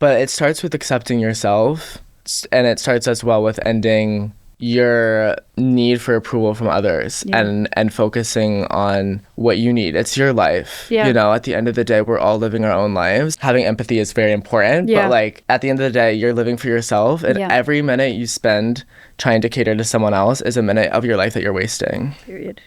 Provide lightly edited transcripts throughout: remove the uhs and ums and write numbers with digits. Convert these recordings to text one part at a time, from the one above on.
But it starts with accepting yourself, and it starts as well with ending your need for approval from others and focusing on what you need. It's your life. You know, at the end of the day, we're all living our own lives. Having empathy is very important, but like at the end of the day, you're living for yourself, and every minute you spend trying to cater to someone else is a minute of your life that you're wasting. Period.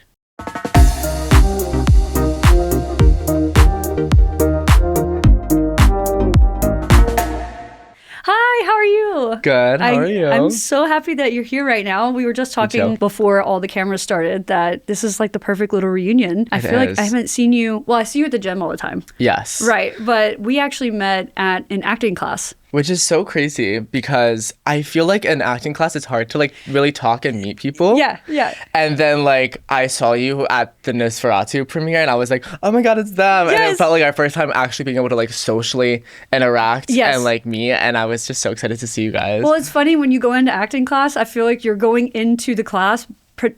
Hi, how are you? Good. How are you? I'm so happy that you're here right now. We were just talking before all the cameras started that this is like the perfect little reunion. I feel like I haven't seen you. Well, I see you at the gym all the time. Yes. Right. But we actually met at an acting class. Which is so crazy because I feel like in acting class, it's hard to like really talk and meet people. Yeah. And then like I saw you at the Nosferatu premiere and I was like, oh my God, it's them. And it felt like our first time actually being able to like socially interact and like meet. And I was just so excited to see you guys. Well, it's funny when you go into acting class, I feel like you're going into the class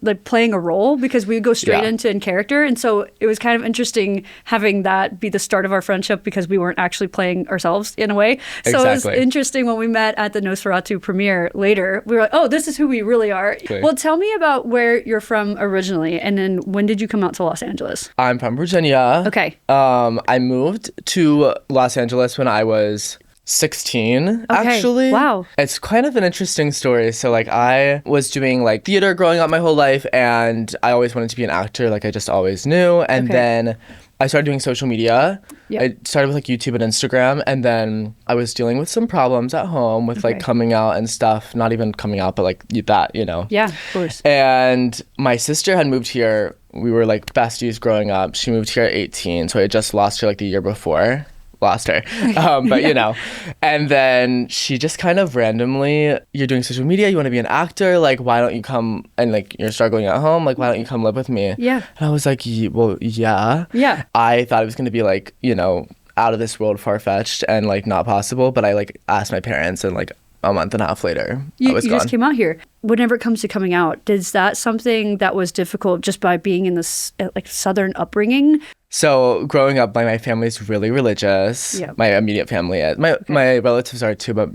like playing a role because we go straight into in character, and so it was kind of interesting having that be the start of our friendship because we weren't actually playing ourselves in a way. So it was interesting when we met at the Nosferatu premiere later. We were like, oh, this is who we really are. Well, tell me about where you're from originally, and then when did you come out to Los Angeles? I'm from Virginia. Okay. I moved to Los Angeles when I was 16, actually. Wow. It's kind of an interesting story. So like I was doing like theater growing up my whole life, and I always wanted to be an actor. Like I just always knew. And then I started doing social media. I started with like YouTube and Instagram, and then I was dealing with some problems at home with like coming out and stuff. Not even coming out, but like that, you know. Yeah, of course. And my sister had moved here. We were like besties growing up. She moved here at 18, so I just lost her like the year before. Lost her. But you know, and then she just kind of randomly, you're doing social media, you want to be an actor, like why don't you come, and like you're struggling at home, like why don't you come live with me? And I was like, well, yeah. I thought it was going to be like, you know, out of this world, far-fetched and like not possible, but I like asked my parents, and like a month and a half later I was gone. You just came out here. Whenever it comes to coming out, is that something that was difficult just by being in this like Southern upbringing? So growing up, my family's really religious. My immediate family is. My relatives are too, but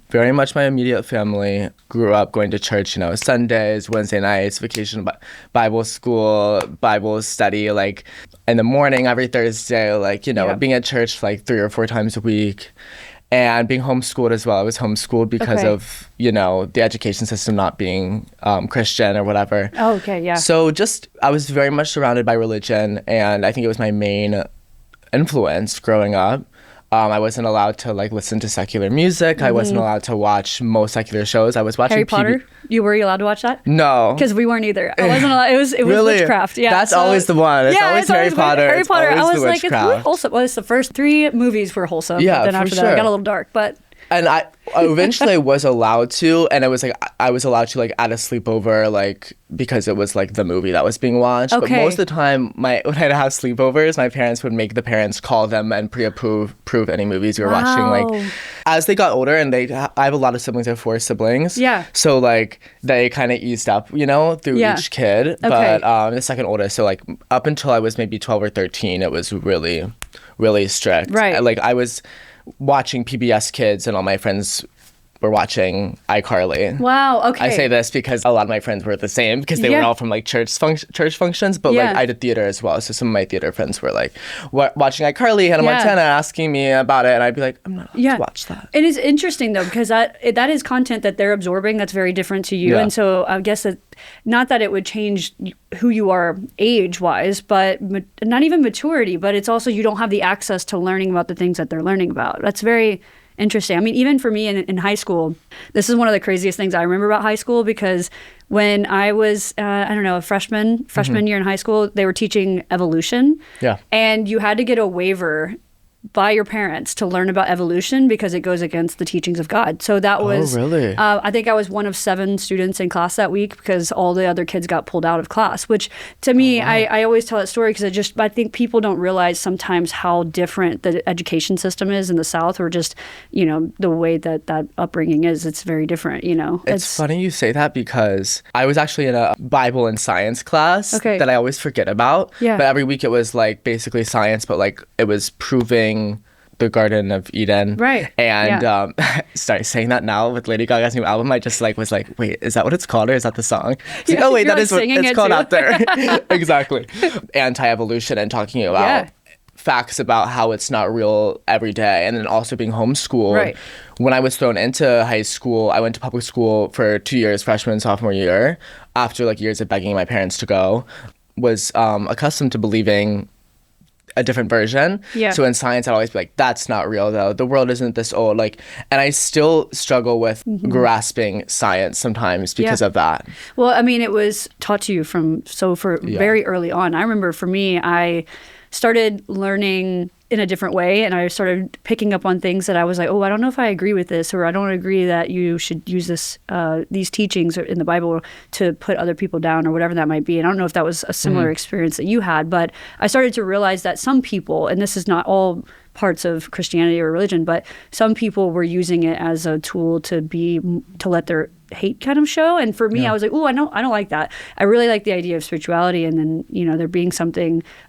very much my immediate family grew up going to church, you know, Sundays, Wednesday nights, vacation, Bible school, Bible study, like in the morning every Thursday, like, you know, being at church like 3 or 4 times a week. And being homeschooled as well. I was homeschooled because of, you know, the education system not being Christian or whatever. Oh, okay, yeah. So just, I was very much surrounded by religion, and I think it was my main influence growing up. I wasn't allowed to like listen to secular music. I wasn't allowed to watch most secular shows. I was watching Harry Potter. You were you allowed to watch that? No, because we weren't either. I wasn't allowed. It was really? witchcraft. Yeah, that's always the one. It's always Harry Potter. Harry Potter. I was like, witchcraft. it's really wholesome. Well, it's the first 3 movies were wholesome. Yeah, but then after that, it got a little dark. But and I eventually was allowed to, and it was like I was allowed to like at a sleepover, like because it was like the movie that was being watched. But most of the time, when I'd have sleepovers, my parents would make the parents call them and pre-approve any movies we were watching. Like as they got older, and I have a lot of siblings. I have 4 siblings. Yeah. So like they kind of eased up, you know, through each kid. But the second oldest, so like up until I was maybe 12 or 13, it was really, really strict. Right. Like I was watching PBS Kids, and all my friends were watching iCarly. Wow, okay. I say this because a lot of my friends were the same because they were all from like church functions, but like I did theater as well. So some of my theater friends were like watching iCarly, Hannah Montana, asking me about it, and I'd be like, I'm not allowed to watch that. It is interesting though, because that is content that they're absorbing that's very different to you. And so I guess that not that it would change who you are age-wise, but not even maturity, but it's also you don't have the access to learning about the things that they're learning about. That's very interesting. I mean, even for me in high school, this is one of the craziest things I remember about high school, because when I was, a freshman year in high school, they were teaching evolution. Yeah. And you had to get a waiver by your parents to learn about evolution because it goes against the teachings of God. So that was, really? I think I was one of 7 students in class that week because all the other kids got pulled out of class, which to me, I always tell that story because I think people don't realize sometimes how different the education system is in the South, or just, you know, the way that upbringing is. It's very different, you know. It's funny you say that because I was actually in a Bible and science class that I always forget about. Yeah. But every week it was like basically science, but like it was proving the Garden of Eden. Right. And sorry, saying that now with Lady Gaga's new album, I just like was like, wait, is that what it's called or is that the song? It's like, oh wait, that is what it's called out there. Exactly. Anti-evolution and talking about facts about how it's not real every day, and then also being homeschooled. Right. When I was thrown into high school, I went to public school for 2 years, freshman and sophomore year, after like years of begging my parents to go. Was accustomed to believing a different version. Yeah. So in science, I'd always be like, that's not real though. The world isn't this old. Like, and I still struggle with grasping science sometimes because of that. Well, I mean, it was taught to you very early on. I remember for me, I started learning in a different way, and I started picking up on things that I was like, oh, I don't know if I agree with this, or I don't agree that you should use these teachings in the Bible to put other people down, or whatever that might be. And I don't know if that was a similar experience that you had, but I started to realize that some people, and this is not all parts of Christianity or religion, but some people were using it as a tool to let their hate kind of show. And for me, I was like, oh, I don't like that. I really like the idea of spirituality, and then, you know, there being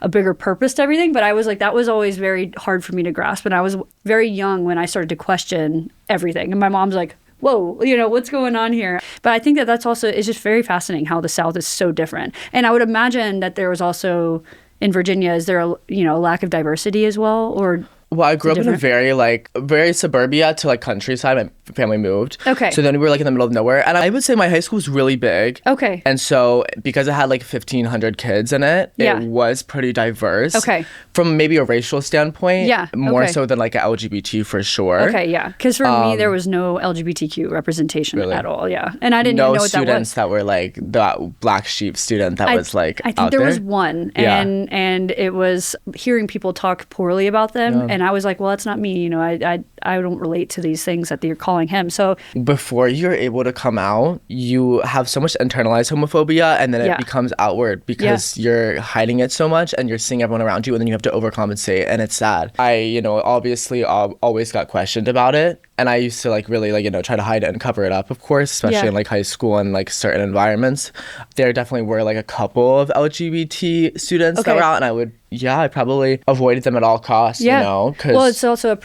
a bigger purpose to everything. But I was like, that was always very hard for me to grasp. And I was very young when I started to question everything. And my mom's like, whoa, you know, what's going on here? But I think that it's just very fascinating how the South is so different. And I would imagine that there was also, in Virginia, is there a lack of diversity as well, or? Well, I grew up in a very suburbia to like countryside. My family moved. Okay. So then we were like in the middle of nowhere. And I would say my high school was really big. Okay. And so because it had like 1,500 kids in it, it was pretty diverse. Okay. From maybe a racial standpoint. Yeah. More so than like a LGBT for sure. Okay, yeah. Because for me, there was no LGBTQ representation at all. Yeah. And I didn't even know what that was. No students that were like the black sheep student that was like I think there was one. And it was hearing people talk poorly about them. Yeah. And I was like, well, that's not me. You know, I don't relate to these things that you're calling him. So before you're able to come out, you have so much internalized homophobia, and then it becomes outward because you're hiding it so much, and you're seeing everyone around you, and then you have to overcompensate, and it's sad. I, obviously always got questioned about it. And I used to like really like, try to hide it and cover it up, of course, especially in like high school and like certain environments. There definitely were like a couple of LGBT students that were out, and I probably avoided them at all costs, Well, it's also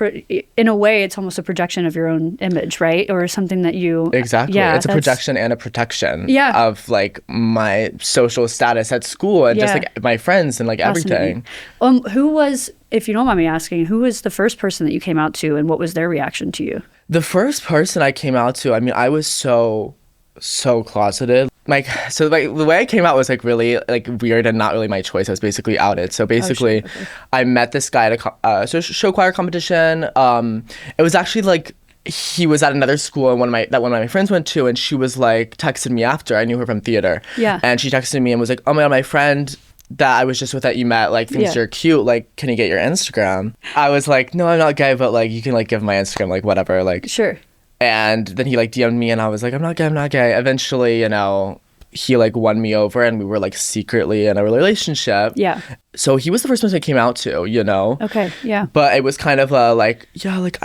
in a way, it's almost a projection of your own image, right? Or something that you... Exactly. Yeah, it's a projection and a protection of like my social status at school and just like my friends and like everything. Who was... If you don't mind me asking, who was the first person that you came out to, and what was their reaction to you? The first person I came out to, I mean, I was so closeted. The way I came out was like really like weird and not really my choice. I was basically outed. So basically, I met this guy at a show choir competition. It was actually like he was at another school and one of my friends went to, and she was like texted me after. I knew her from theater. Yeah. And she texted me and was like, oh my God, my friend that I was just with that you met like thinks you're cute, like can you get your Instagram? I was like, no, I'm not gay, but like you can like give my Instagram, like whatever, like sure. And then he like DM'd me and I was like, I'm not gay. Eventually, he like won me over and we were like secretly in a relationship. Yeah. So he was the first person I came out to, Okay, yeah. But it was kind of I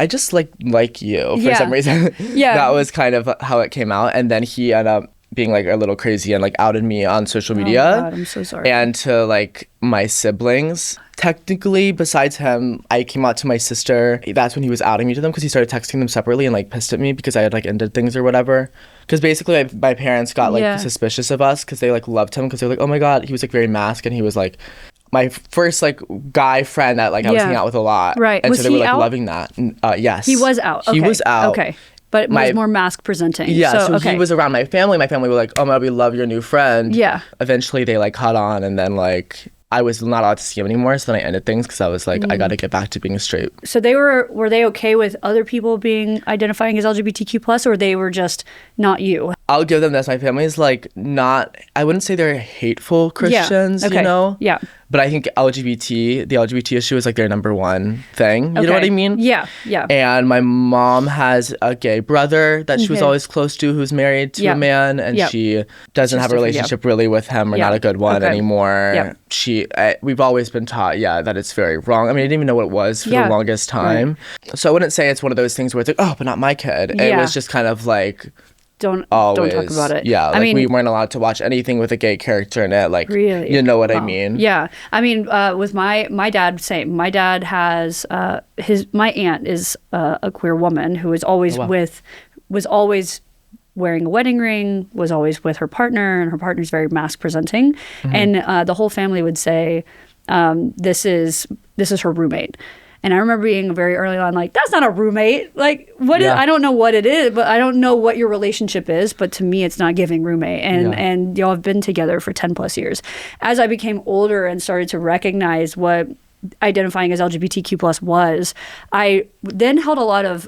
just like you for some reason. Yeah. That was kind of how it came out. And then he ended up being like a little crazy and like outed me on social media. Oh God, I'm so sorry. And to like my siblings. Technically, besides him, I came out to my sister. That's when he was outing me to them because he started texting them separately and like pissed at me because I had like ended things or whatever. Because basically my parents got like suspicious of us because they like loved him because they were like, oh my God, he was like very masked and he was like my first like guy friend that like I was hanging out with a lot. Right. And was so they were like out? loving that. Yes. He was out. Okay. He was out. Okay. But was more mask presenting. Yeah, so he was around my family. My family were like, oh my God, we love your new friend. Yeah. Eventually they like caught on, and then like I was not allowed to see him anymore. So then I ended things because I was like, I got to get back to being straight. So were they okay with other people identifying as LGBTQ plus, or they were just not you? I'll give them this. My family's like I wouldn't say they're hateful Christians, Yeah. But I think the LGBT issue is like their number one thing. You know what I mean? Yeah, yeah. And my mom has a gay brother that she was always close to who's married to a man, and she doesn't have a relationship really with him, or not a good one anymore. Yeah. We've always been taught, that it's very wrong. I mean, I didn't even know what it was for the longest time. Right. So I wouldn't say it's one of those things where it's like, oh, but not my kid. It was just kind of like, don't Always. talk about it. Yeah, like we weren't allowed to watch anything with a gay character in it. Like, really? You know what I mean? Yeah. I mean, with my dad, same. My dad has my aunt is a queer woman who is always was always wearing a wedding ring, was always with her partner, and her partner's very mask presenting. And the whole family would say, this is her roommate. And I remember being very early on like, that's not a roommate. Like, what is, I don't know what it is, but I don't know what your relationship is. But to me, it's not giving roommate. And y'all have been together for 10 plus years. As I became older and started to recognize what identifying as LGBTQ plus was, I then held a lot of,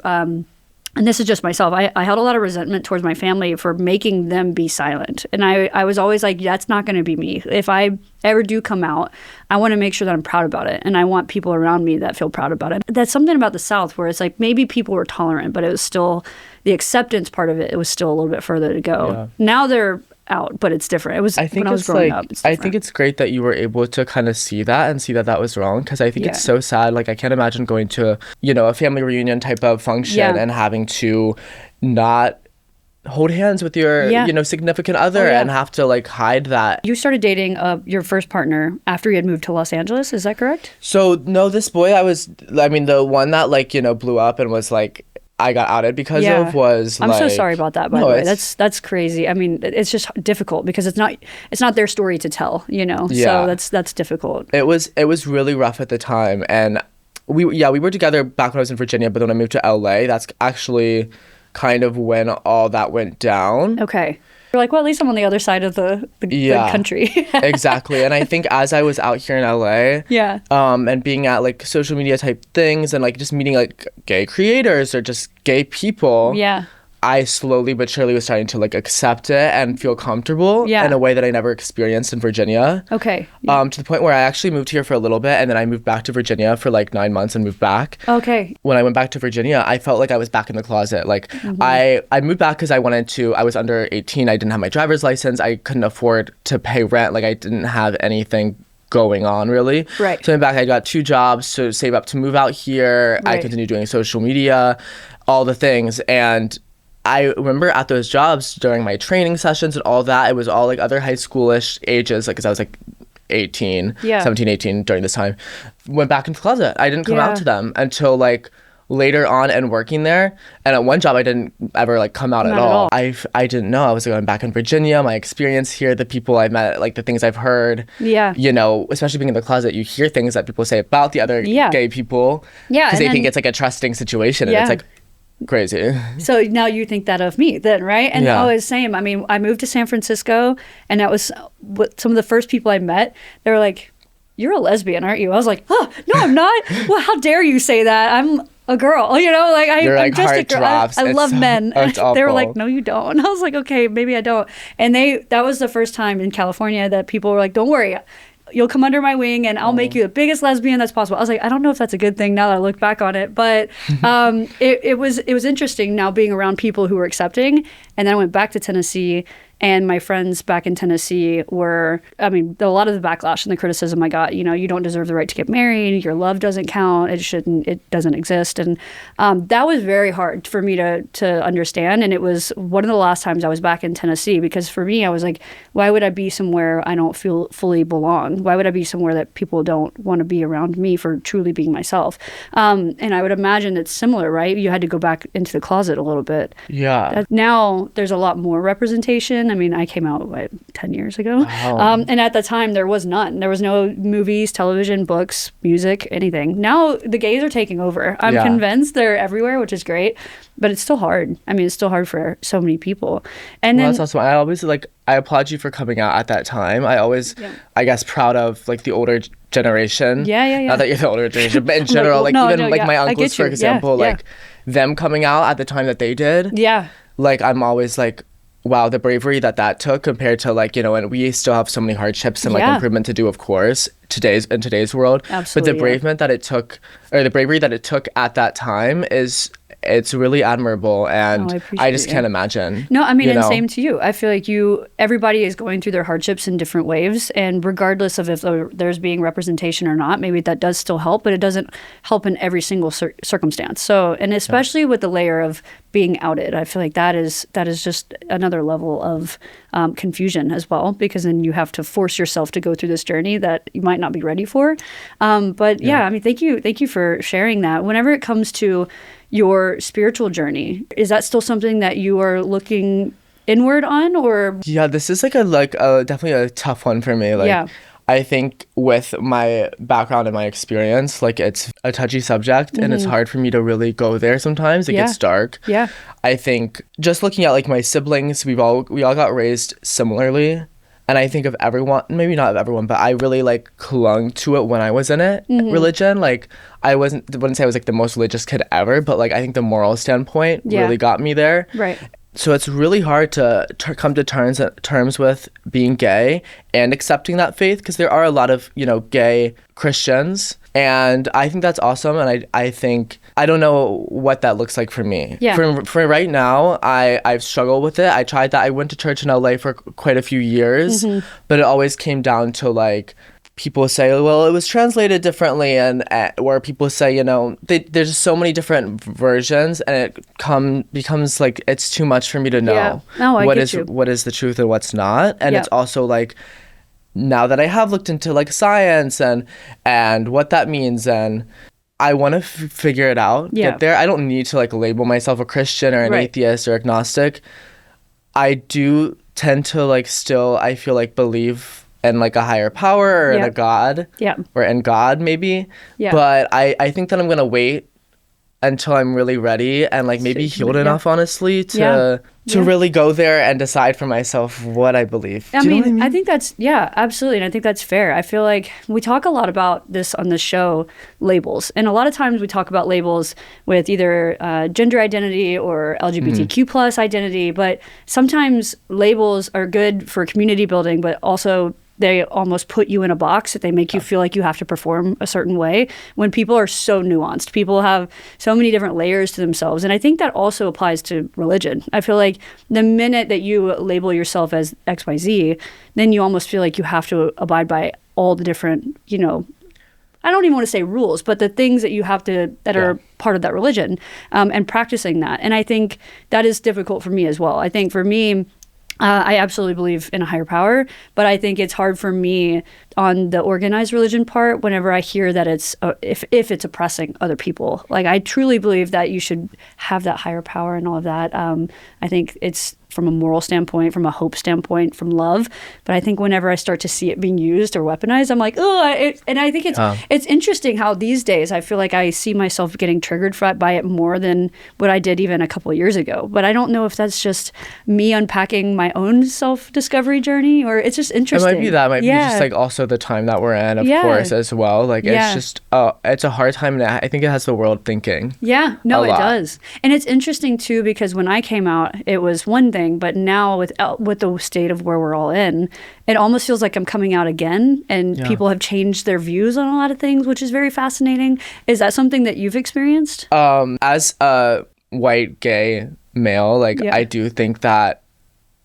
and this is just myself, I held a lot of resentment towards my family for making them be silent. And I was always like, that's not going to be me. If I ever do come out, I want to make sure that I'm proud about it. And I want people around me that feel proud about it. That's something about the South where it's like maybe people were tolerant, but it was still, the acceptance part of it was still a little bit further to go. Yeah. Now they're out, but it's different. It was when I was growing up. It's different. I think it's great that you were able to kind of see that and see that that was wrong, because I think it's so sad. Like, I can't imagine going to, a family reunion type of function and having to not hold hands with your, significant other and have to like hide that. You started dating your first partner after you had moved to Los Angeles. Is that correct? So no, this boy the one that like, blew up and was like, I got outed because of was I'm so sorry about that, by the way. That's crazy. I mean, it's just difficult because it's not their story to tell, So that's difficult. It was really rough at the time, and we were together back when I was in Virginia, but then when I moved to LA, that's actually kind of when all that went down. Okay. You're like, well, at least I'm on the other side of the country. Exactly. And I think as I was out here in LA, and being at like social media type things and like just meeting like gay creators or just gay people, I slowly but surely was starting to like accept it and feel comfortable in a way that I never experienced in Virginia. Okay. To the point where I actually moved here for a little bit, and then I moved back to Virginia for like 9 months and moved back. Okay. When I went back to Virginia, I felt like I was back in the closet. Like I moved back because I was under 18. I didn't have my driver's license. I couldn't afford to pay rent. Like, I didn't have anything going on really. Right. So in fact, I got 2 jobs to save up to move out here. Right. I continued doing social media, all the things. And I remember at those jobs during my training sessions and all that, it was all like other high schoolish ages, like, because I was like 17, 18 during this time. Went back into the closet. I didn't come out to them until like later on and working there. And at one job, I didn't ever like come out at all. I didn't know. I was going back in Virginia, my experience here, the people I met, like the things I've heard. Yeah. Especially being in the closet, you hear things that people say about the other gay people. Yeah. Because they think it's like a trusting situation. And it's like, crazy. So now you think that of me then, right? And I was same. I mean, I moved to San Francisco, and that was what some of the first people I met. They were like, "You're a lesbian, aren't you?" I was like, "Oh, no, I'm not." Well, how dare you say that? I'm a girl, I'm just a girl. I love men. They were like, "No, you don't." And I was like, "Okay, maybe I don't." And that was the first time in California that people were like, "Don't worry, you'll come under my wing and I'll make you the biggest lesbian that's possible." I was like, I don't know if that's a good thing now that I look back on it, but it was interesting now being around people who were accepting. And then I went back to Tennessee, and my friends back in Tennessee were, a lot of the backlash and the criticism I got, you don't deserve the right to get married, your love doesn't count, it doesn't exist. And that was very hard for me to understand. And it was one of the last times I was back in Tennessee, because for me, I was like, why would I be somewhere I don't feel fully belong? Why would I be somewhere that people don't want to be around me for truly being myself? And I would imagine it's similar, right? You had to go back into the closet a little bit. Yeah. Now there's a lot more representation. I mean, I came out 10 years ago. Wow. And at the time there was none. There was no movies, television, books, music, anything. Now the gays are taking over. I'm convinced they're everywhere, which is great, but it's still hard. I mean, it's still hard for so many people. And then that's also, I always I applaud you for coming out at that time. I always, I guess, proud of like the older generation. Yeah. Not that you're the older generation, but in general, my uncles, for example, them coming out at the time that they did. Yeah. Like, I'm always like, wow, the bravery that took compared to and we still have so many hardships and improvement to do, of course, in today's world. Absolutely, but the bravery that it took at that time is it's really admirable, and I just can't imagine. No, I mean, and same to you. I feel like everybody is going through their hardships in different waves, and regardless of if there's being representation or not, maybe that does still help, but it doesn't help in every single circumstance. So, and especially with the layer of being outed, I feel like that is just another level of confusion as well, because then you have to force yourself to go through this journey that you might not be ready for. But I mean, thank you for sharing that. Whenever it comes to your spiritual journey, is that still something that you are looking inward on, or? Yeah, this is definitely a tough one for me. I think with my background and my experience, it's a touchy subject, and it's hard for me to really go there sometimes. It gets dark. Yeah. I think just looking at my siblings, we all got raised similarly. And I think of everyone, maybe not of everyone, but I really clung to it when I was in it, religion. I wouldn't say I was the most religious kid ever, but I think the moral standpoint really got me there. Right. So it's really hard to come to terms with being gay and accepting that faith, because there are a lot of, gay Christians. And I think that's awesome. And I think, I don't know what that looks like for me. Yeah. For right now, I've struggled with it. I tried that. I went to church in LA for quite a few years, but it always came down to people say, well, it was translated differently, and where people say, there's so many different versions, and it becomes it's too much for me to know. Yeah. No, I get you. What is the truth and what's not. And it's also now that I have looked into science and what that means, and I want to figure it out, get there. I don't need to label myself a Christian or an atheist or agnostic. I do tend to still, I feel believe in a higher power or in a God, or in God maybe. Yeah. But I think that I'm gonna wait until I'm really ready and maybe healed enough, honestly, to really go there and decide for myself what I believe. I mean, I think that's, absolutely. And I think that's fair. I feel like we talk a lot about this on the show, labels. And a lot of times we talk about labels with either gender identity or LGBTQ plus identity, but sometimes labels are good for community building, but also they almost put you in a box, that they make you feel like you have to perform a certain way, when people are so nuanced. People have so many different layers to themselves. And I think that also applies to religion. I feel like the minute that you label yourself as XYZ, then you almost feel like you have to abide by all the different, I don't even want to say rules, but the things that you have to, that are part of that religion, and practicing that. And I think that is difficult for me as well. I think for me, I absolutely believe in a higher power, but I think it's hard for me on the organized religion part whenever I hear that it's if it's oppressing other people. I truly believe that you should have that higher power and all of that. I think it's from a moral standpoint, from a hope standpoint, from love. But I think whenever I start to see it being used or weaponized, I'm like, oh, and I think it's interesting how these days I feel like I see myself getting triggered by it more than what I did even a couple of years ago. But I don't know if that's just me unpacking my own self-discovery journey, or it's just interesting. It might be that. It might be just also the time that we're in, of course, as well. It's just, it's a hard time. And I think it has the world thinking. Yeah, no, it does. And it's interesting too, because when I came out, it was one thing. But now with the state of where we're all in, it almost feels like I'm coming out again, and people have changed their views on a lot of things, which is very fascinating. Is that something that you've experienced? As a white gay male, I do think that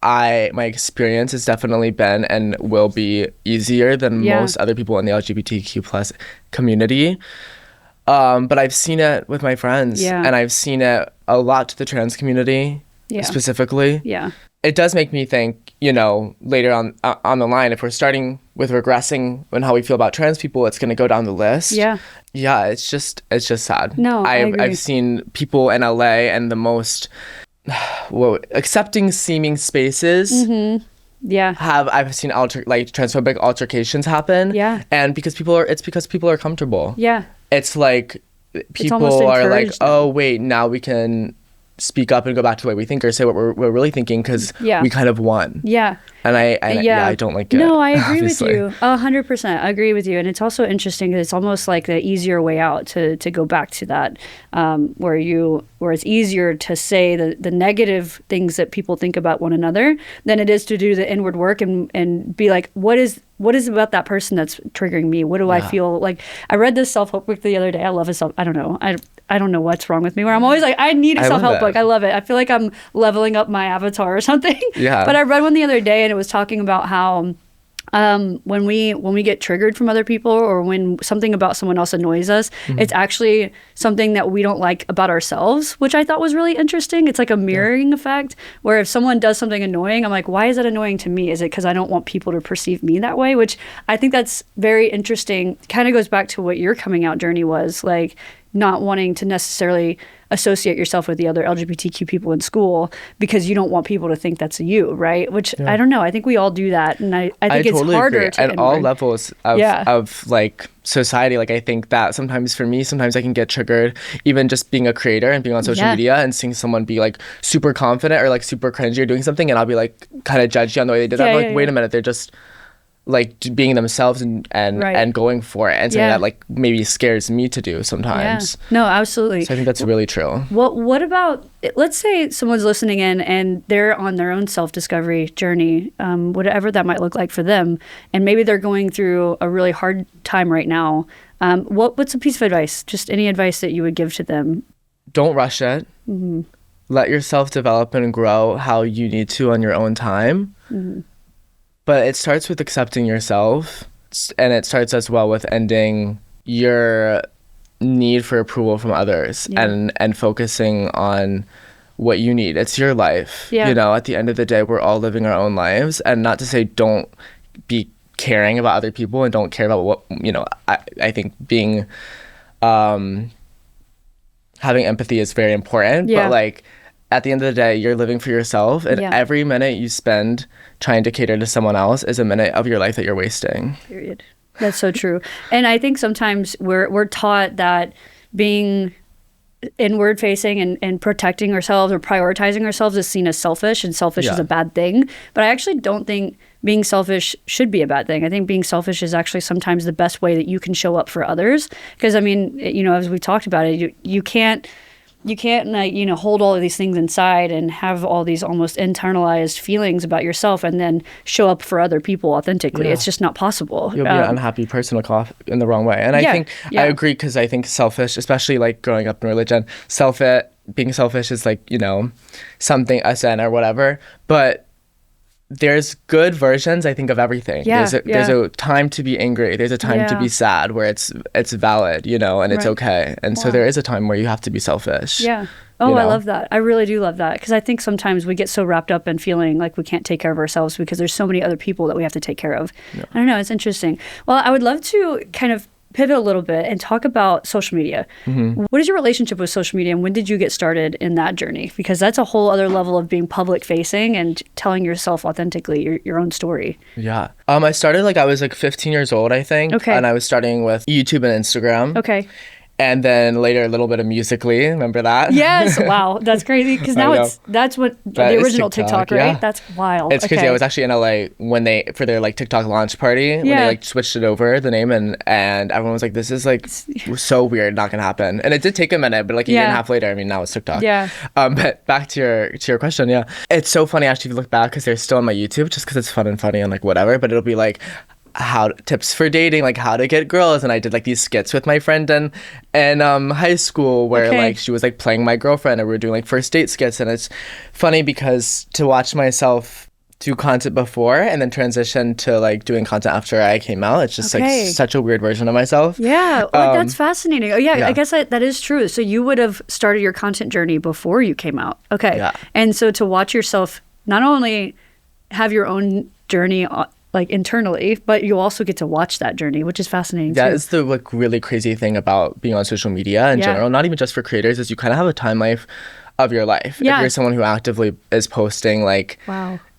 my experience has definitely been and will be easier than most other people in the LGBTQ plus community. But I've seen it with my friends, and I've seen it a lot to the trans community. Specifically. Yeah. It does make me think, later on the line, if we're starting with regressing on how we feel about trans people, it's going to go down the list. Yeah. Yeah, it's just sad. No, I agree. I've seen people in LA and the most accepting seeming spaces. Mm-hmm. Yeah. I've seen transphobic altercations happen. Yeah. And because people are comfortable. Yeah. It's people are oh wait, now we can speak up and go back to the way we think, or say what we're really thinking, because we kind of won. Yeah. And I don't like it. No, I agree with you 100%. I agree with you. And it's also interesting because it's almost like the easier way out to go back to that, where it's easier to say the negative things that people think about one another than it is to do the inward work and be like, what is about that person that's triggering me? What do I feel like? I read this self-help book the other day. I love it. I don't know. I don't know what's wrong with me, where I'm always like, I need a self-help book. I love it. I feel like I'm leveling up my avatar or something. Yeah. But I read one the other day, and it was talking about how when we get triggered from other people, or when something about someone else annoys us, it's actually something that we don't like about ourselves, which I thought was really interesting. It's like a mirroring effect, where if someone does something annoying, I'm like, why is it annoying to me? Is it because I don't want people to perceive me that way? Which I think that's very interesting. Kind of goes back to what your coming out journey was, like not wanting to necessarily associate yourself with the other LGBTQ people in school because you don't want people to think that's you, right? Which I don't know. I think we all do that, and I think it's totally harder agree. to at all levels of like society. Like I think that sometimes for me, sometimes I can get triggered even just being a creator and being on social media and seeing someone be like super confident or like super cringy or doing something, and I'll be like kind of judgy on the way they did that. I'm like, wait a minute, they're just like being themselves and going for it, and something that like maybe scares me to do sometimes. No, absolutely. So I think that's really true. What about, let's say someone's listening in and they're on their own self-discovery journey, whatever that might look like for them, and maybe they're going through a really hard time right now. What's a piece of advice, just any advice that you would give to them? Don't rush it. Let yourself develop and grow how you need to on your own time. But it starts with accepting yourself, and it starts as well with ending your need for approval from others and focusing on what you need. It's your life. You know, at the end of the day, we're all living our own lives, and not to say don't be caring about other people and don't care about what, you know, I think being, having empathy is very important, but like, at the end of the day, you're living for yourself, and every minute you spend trying to cater to someone else is a minute of your life that you're wasting. Period. That's so true. And I think sometimes we're taught that being inward facing and protecting ourselves or prioritizing ourselves is seen as selfish, and selfish is a bad thing. But I actually don't think being selfish should be a bad thing. I think being selfish is actually sometimes the best way that you can show up for others. Because I mean, you know, as we talked about it, you can't like, you know, hold all of these things inside and have all these almost internalized feelings about yourself and then show up for other people authentically. It's just not possible. You'll be an unhappy person in the wrong way. And I think I agree, because I think selfish, especially like growing up in religion, being selfish is like, you know, something, a sin or whatever. But there's good versions, I think, of everything. There's a time to be angry. There's a time to be sad, where it's valid, you know, and it's okay. And so there is a time where you have to be selfish. Yeah. Oh, you know? I love that. I really do love that, because I think sometimes we get so wrapped up in feeling like we can't take care of ourselves because there's so many other people that we have to take care of. I don't know. It's interesting. Well, I would love to kind of pivot a little bit and talk about social media. What is your relationship with social media, and when did you get started in that journey? Because that's a whole other level of being public facing and telling yourself authentically your own story. Yeah. I started I was 15 years old, I think. Okay. And I was starting with YouTube and Instagram. Okay. And then later a little bit of Musical.ly. Remember that? Yes. Wow. That's crazy. Because now that's what the original TikTok, right? Yeah. That's wild. It's crazy. I was actually in LA when for their TikTok launch party, when they switched it over, the name, and everyone was like, this is so weird, not gonna happen. And it did take a minute, but a year and a half later, I mean, now it's TikTok. Yeah. But back to your question, it's so funny actually to look back, because they're still on my YouTube, just because it's fun and funny and whatever, but it'll be how tips for dating, how to get girls, and I did these skits with my friend in high school where she was playing my girlfriend, and we were doing first date skits. And it's funny because to watch myself do content before and then transition to doing content after I came out, it's just such a weird version of myself. That's fascinating. I guess that is true. So you would have started your content journey before you came out. And so to watch yourself not only have your own journey internally, but you also get to watch that journey, which is fascinating too. That is the really crazy thing about being on social media in general, not even just for creators, is you kind of have a time life of your life. If you're someone who actively is posting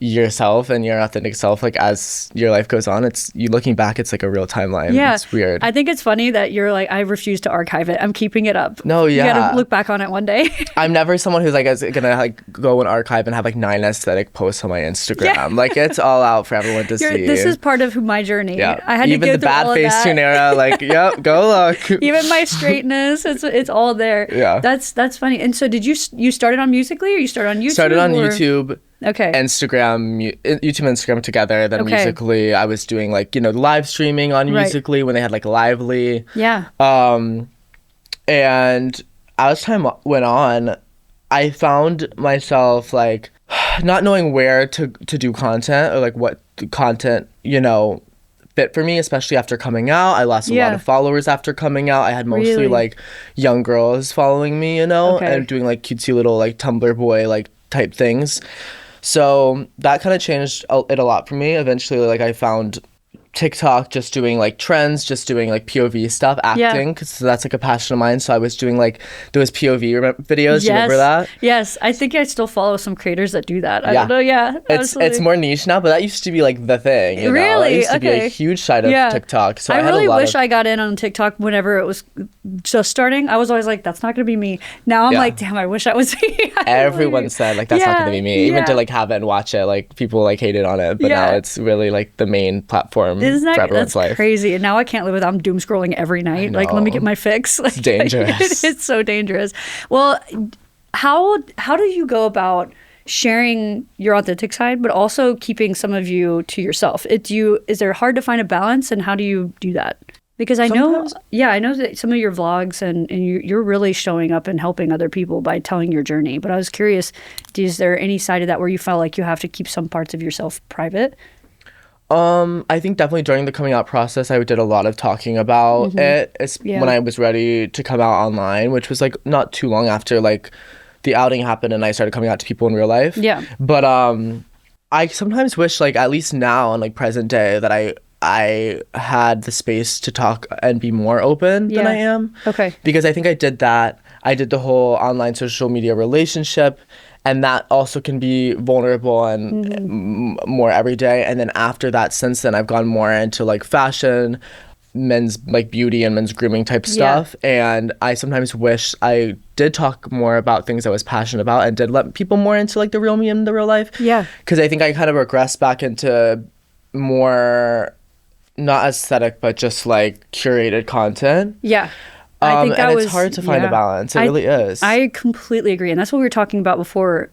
yourself and your authentic self as your life goes on, it's you looking back, it's a real timeline. It's weird. I think it's funny that you're I refuse to archive it. I'm keeping it up. No, you gotta look back on it one day. I'm never someone who's is gonna go and archive and have 9 aesthetic posts on my Instagram. It's all out for everyone to see. This is part of my journey. I had even to go the through bad all face of that. Tunera, yep, go look. Even my straightness, it's all there. That's funny. And so did you started on Musical.ly, or you started on YouTube? Started on YouTube. YouTube and Instagram together. Then Musical.ly, I was doing live streaming on Musical.ly when they had Lively. And as time went on, I found myself like not knowing where to do content or like what content, fit for me, especially after coming out. I lost a lot of followers after coming out. I had mostly like young girls following me, and doing like cutesy little like Tumblr boy like type things. So that kind of changed it a lot for me. Eventually, like I found TikTok, just doing like trends, just doing like POV stuff, acting, because that's like a passion of mine. So I was doing like those POV videos. Do you remember that? Yes, I think I still follow some creators that do that. I don't know. Yeah, it's more niche now, but that used to be like the thing. Really, it used to be a huge side of TikTok. So I really wish I got in on TikTok whenever it was just starting. I was always like, that's not gonna be me. Now I'm like, damn, I wish I was me. Everyone said like that's not gonna be me. Even to like have it and watch it, like people like hated on it, but now it's really like the main platform. Isn't that, for everyone's that's life. Crazy? And now I can't live with. I'm doom scrolling every night. Like, let me get my fix. Like, it's dangerous. It's so dangerous. Well, how do you go about sharing your authentic side, but also keeping some of you to yourself? Is there hard to find a balance, and how do you do that? Because I know that some of your vlogs and you're really showing up and helping other people by telling your journey. But I was curious, is there any side of that where you felt like you have to keep some parts of yourself private? I think definitely during the coming out process, I did a lot of talking about it. When I was ready to come out online, which was like not too long after like the outing happened and I started coming out to people in real life. Yeah. But I sometimes wish like at least now in like present day that I had the space to talk and be more open than I am. Okay. Because I think I did that. I did the whole online social media relationship. And that also can be vulnerable and more everyday. And then after that, since then, I've gone more into like fashion, men's like beauty and men's grooming type stuff. And I sometimes wish I did talk more about things I was passionate about and did let people more into like the real me and the real life. Yeah. Because I think I kind of regressed back into more not aesthetic, but just like curated content. Yeah. I think it's hard to find a balance. It really is. I completely agree. And that's what we were talking about before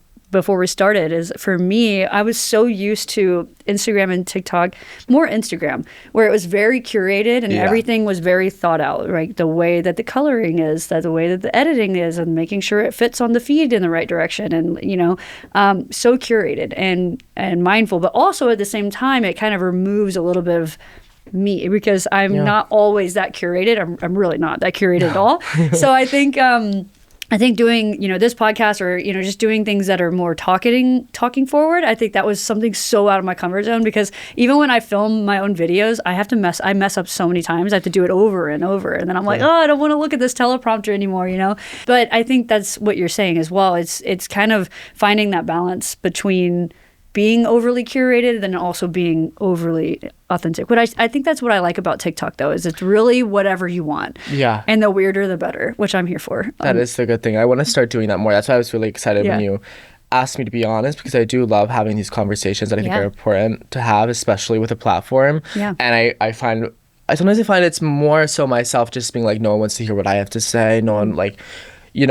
we started, is for me, I was so used to Instagram and TikTok, more Instagram, where it was very curated and everything was very thought out, right? The way that the coloring is, the way that the editing is, and making sure it fits on the feed in the right direction. And, so curated and mindful. But also at the same time, it kind of removes a little bit of me, because I'm not always that curated. I'm really not that curated at all. So I think doing, this podcast or, just doing things that are more talking forward, I think that was something so out of my comfort zone, because even when I film my own videos, I mess up so many times. I have to do it over and over. And then I'm like, I don't want to look at this teleprompter anymore, But I think that's what you're saying as well. It's kind of finding that balance between being overly curated and also being overly authentic. But I think that's what I like about TikTok, though, is it's really whatever you want. Yeah. And the weirder, the better, which I'm here for. That is the good thing. I want to start doing that more. That's why I was really excited when you asked me to be honest, because I do love having these conversations that I think are important to have, especially with a platform. Yeah. And I sometimes find it's more so myself just being like, no one wants to hear what I have to say. No one like...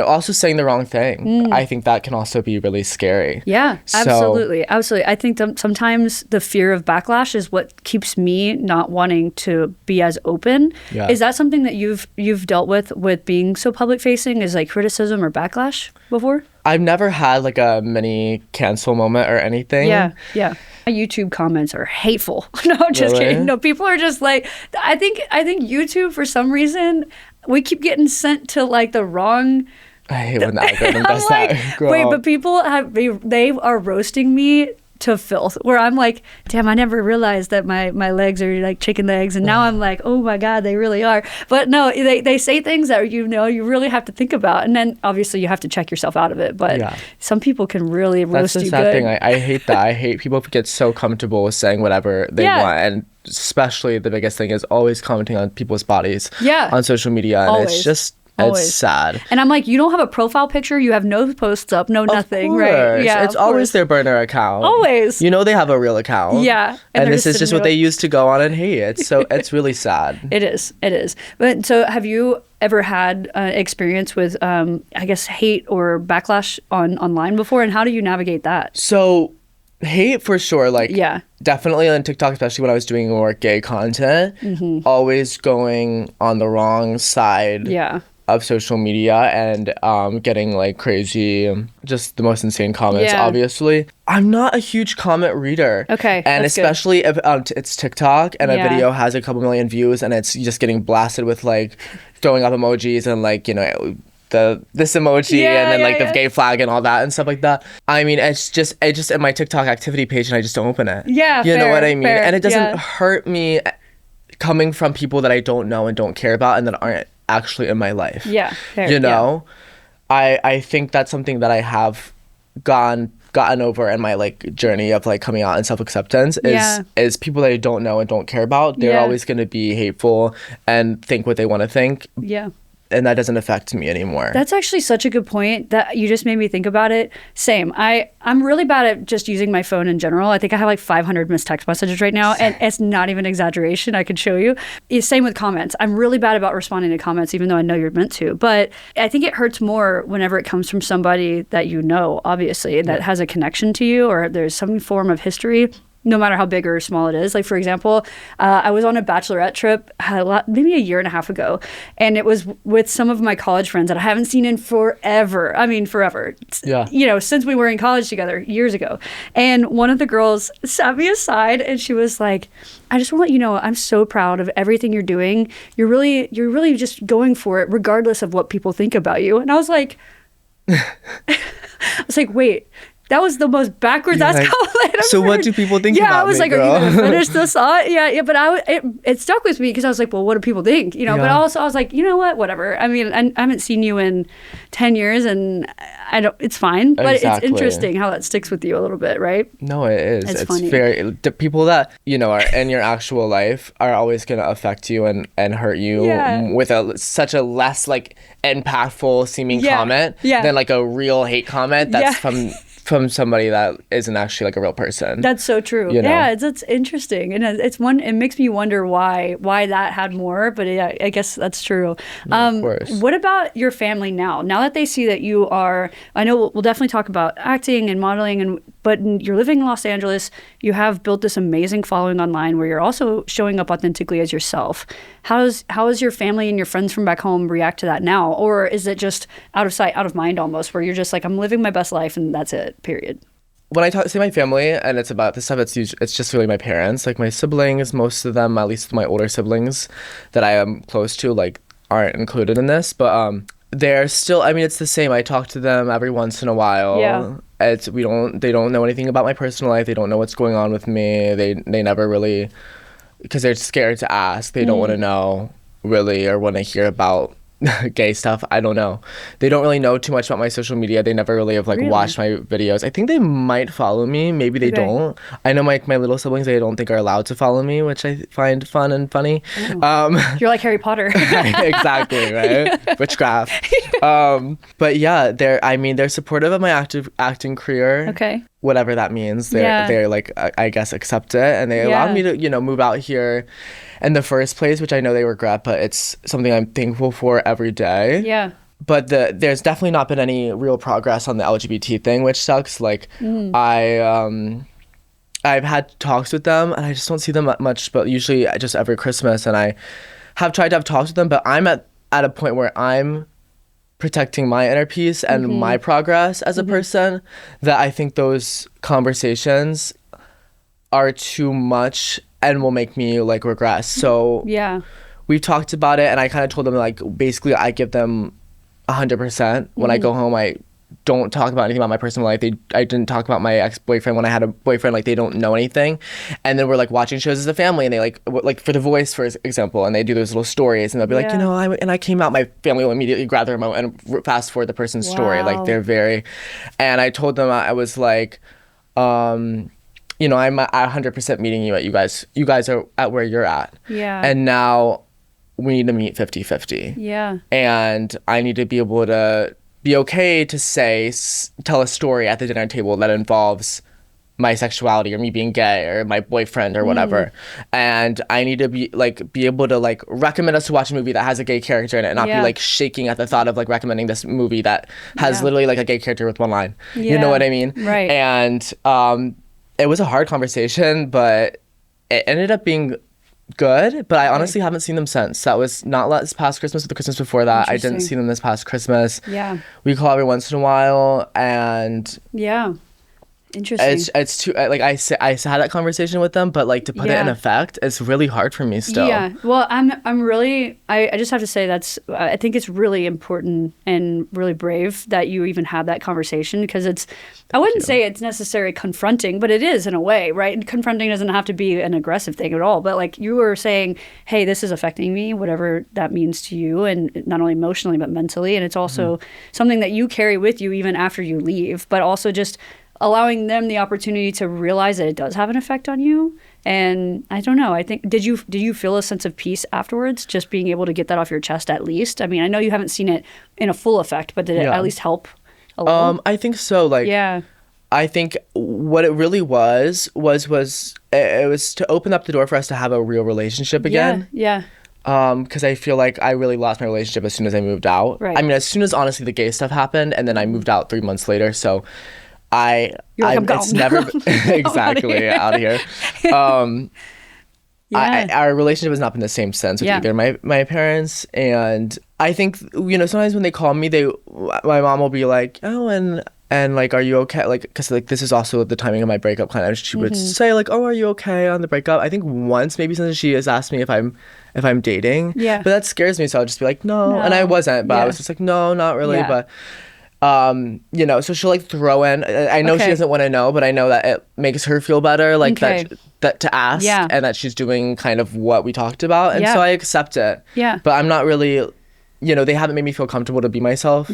also saying the wrong thing. I think that can also be really scary. Yeah, absolutely. I think sometimes the fear of backlash is what keeps me not wanting to be as open. Yeah. Is that something that you've dealt with being so public facing, is like criticism or backlash before? I've never had like a mini cancel moment or anything. Yeah. My YouTube comments are hateful. No, just kidding. No, people are just like, I think YouTube, for some reason, we keep getting sent to like the wrong... I hate when the algorithm does that. Wait, but people they are roasting me to filth, where I'm like, damn, I never realized that my legs are like chicken legs, and now I'm like, oh my god, they really are. But no, they say things that you really have to think about, and then obviously you have to check yourself out of it. But some people can really roast you good. That's the sad thing. I hate that. I hate people who get so comfortable with saying whatever they want, and especially the biggest thing is always commenting on people's bodies on social media, and it's just... Always. It's sad. And I'm like, you don't have a profile picture, you have no posts up, no nothing, right? Yeah, it's always their burner account. Always. They have a real account. Yeah. And this is just what they use to go on and hate. It's really sad. It is. But so have you ever had experience with, I guess, hate or backlash online before? And how do you navigate that? So... hate for sure, definitely on TikTok, especially when I was doing more gay content, always going on the wrong side of social media and getting like crazy, just the most insane comments, obviously. I'm not a huge comment reader. Okay. And especially if it's TikTok and a video has a couple million views and it's just getting blasted with like throwing up emojis and like, you know, this emoji and then like the gay flag and all that and stuff like that. I mean, it's just in my TikTok activity page and I just don't open it. Yeah, you know what I mean? Fair. And it doesn't hurt me coming from people that I don't know and don't care about and that aren't actually in my life. Yeah, fair. You know, I think that's something that I have gotten over in my like journey of like coming out and self-acceptance is people that I don't know and don't care about. They're always going to be hateful and think what they want to think. Yeah. And that doesn't affect me anymore. That's actually such a good point that you just made me think about it. Same. I'm really bad at just using my phone in general. I think I have like 500 missed text messages right now, and it's not even exaggeration. I could show you. Same with comments. I'm really bad about responding to comments, even though I know you're meant to. But I think it hurts more whenever it comes from somebody that you know, obviously, that has a connection to you, or there's some form of history, no matter how big or small it is. Like, for example, I was on a bachelorette trip maybe a year and a half ago, and it was with some of my college friends that I haven't seen in forever. I mean, forever. Yeah. You know, since we were in college together years ago. And one of the girls sat me aside and she was like, I just want to let you know, I'm so proud of everything you're doing. You're really just going for it regardless of what people think about you. And I was like, wait, that was the most backwards ass compliment I've So heard. what do people think about me, I was like, girl? Are you gonna finish this thought? Yeah, but it stuck with me because I was like, well, what do people think? You know, but also I was like, you know what, whatever. I mean, I haven't seen you in 10 years and it's fine, but Exactly. it's interesting how that sticks with you a little bit, right? No, it is. It's funny. The people that, you know, are in your actual life are always going to affect you and hurt you with such a less like impactful seeming comment than like a real hate comment that's from somebody that isn't actually like a real person. That's so true. You know? Yeah, it's interesting, and it makes me wonder why that had more. But I guess that's true. Of course. What about your family now? Now that they see that you are, I know we'll definitely talk about acting and modeling, but you're living in Los Angeles. You have built this amazing following online where you're also showing up authentically as yourself. How does your family and your friends from back home react to that now, or is it just out of sight, out of mind almost, where you're just like, I'm living my best life and that's it? Period. When I say my family and it's about this stuff, it's just really my parents, like my siblings. Most of them, at least my older siblings that I am close to, like aren't included in this, but they're still. I mean, it's the same. I talk to them every once in a while. Yeah. They don't know anything about my personal life. They don't know what's going on with me. They never really, because they're scared to ask. They don't want to know really or want to hear about gay stuff. I don't know. They don't really know too much about my social media. They never really have like watched my videos. I think they might follow me. Maybe they don't. I know my little siblings, they don't think are allowed to follow me, which I find fun and funny. You're like Harry Potter. Exactly, right? Witchcraft. But yeah, they're supportive of my acting career. Okay. Whatever that means. They're like, I guess, accept it. And they allowed me to, you know, move out here in the first place, which I know they regret, but it's something I'm thankful for every day. Yeah. But there's definitely not been any real progress on the LGBT thing, which sucks. Like, I've had talks with them, and I just don't see them much, but usually just every Christmas. And I have tried to have talks with them, but I'm at a point where I'm protecting my inner peace and my progress as a person, that I think those conversations are too much and will make me like regress. So we've talked about it, and I kind of told them, like, basically I give them 100%. When I go home, I don't talk about anything about my personal life. I didn't talk about my ex-boyfriend when I had a boyfriend. Like, they don't know anything. And then we're like watching shows as a family, and they like for The Voice, for example, and they do those little stories, and they'll be like, you know, I came out, my family will immediately grab the remote and fast forward the person's story. Like, they're very, and I told them, I was like, you know, I'm at 100% meeting you at you guys are at where you're at. Yeah. And now we need to meet 50-50. Yeah. And I need to be able to be okay to tell a story at the dinner table that involves my sexuality or me being gay or my boyfriend or whatever. And I need to be able to like recommend us to watch a movie that has a gay character in it and not be like shaking at the thought of like recommending this movie that has literally like a gay character with one line. You know what I mean? Right. And it was a hard conversation, but it ended up being good, but I honestly haven't seen them since. That was not this past Christmas, but the Christmas before that. I didn't see them this past Christmas. Yeah. We call every once in a while, and yeah. Interesting. It's too like I had that conversation with them, but like to put it in effect, it's really hard for me still. Yeah. Well, I'm really I just have to say I think it's really important and really brave that you even have that conversation, because I wouldn't say it's necessarily confronting, but it is in a way, right? And confronting doesn't have to be an aggressive thing at all, but like you were saying, hey, this is affecting me, whatever that means to you, and not only emotionally but mentally, and it's also something that you carry with you even after you leave, but also just allowing them the opportunity to realize that it does have an effect on you. And I don't know, I think, did you feel a sense of peace afterwards, just being able to get that off your chest at least? I mean, I know you haven't seen it in a full effect, but did it at least help a little? I think so. Like, I think what it really was it was to open up the door for us to have a real relationship again. Yeah. Because I feel like I really lost my relationship as soon as I moved out. Right. I mean, as soon as honestly the gay stuff happened, and then I moved out 3 months later. So it's never exactly out of here. Our relationship has not been the same since with either my parents, and I think sometimes when they call me, my mom will be like, oh, and like, are you okay? Like, because like this is also the timing of my breakup, kind of. She would say like, oh, are you okay on the breakup? I think once maybe since she has asked me if I'm dating. Yeah. But that scares me, so I'll just be like, no. And I wasn't, but I was just like, no, not really, but. So she'll like throw in, I know she doesn't want to know, but I know that it makes her feel better, like that to ask, and that she's doing kind of what we talked about, and so I accept it. But I'm not really, they haven't made me feel comfortable to be myself.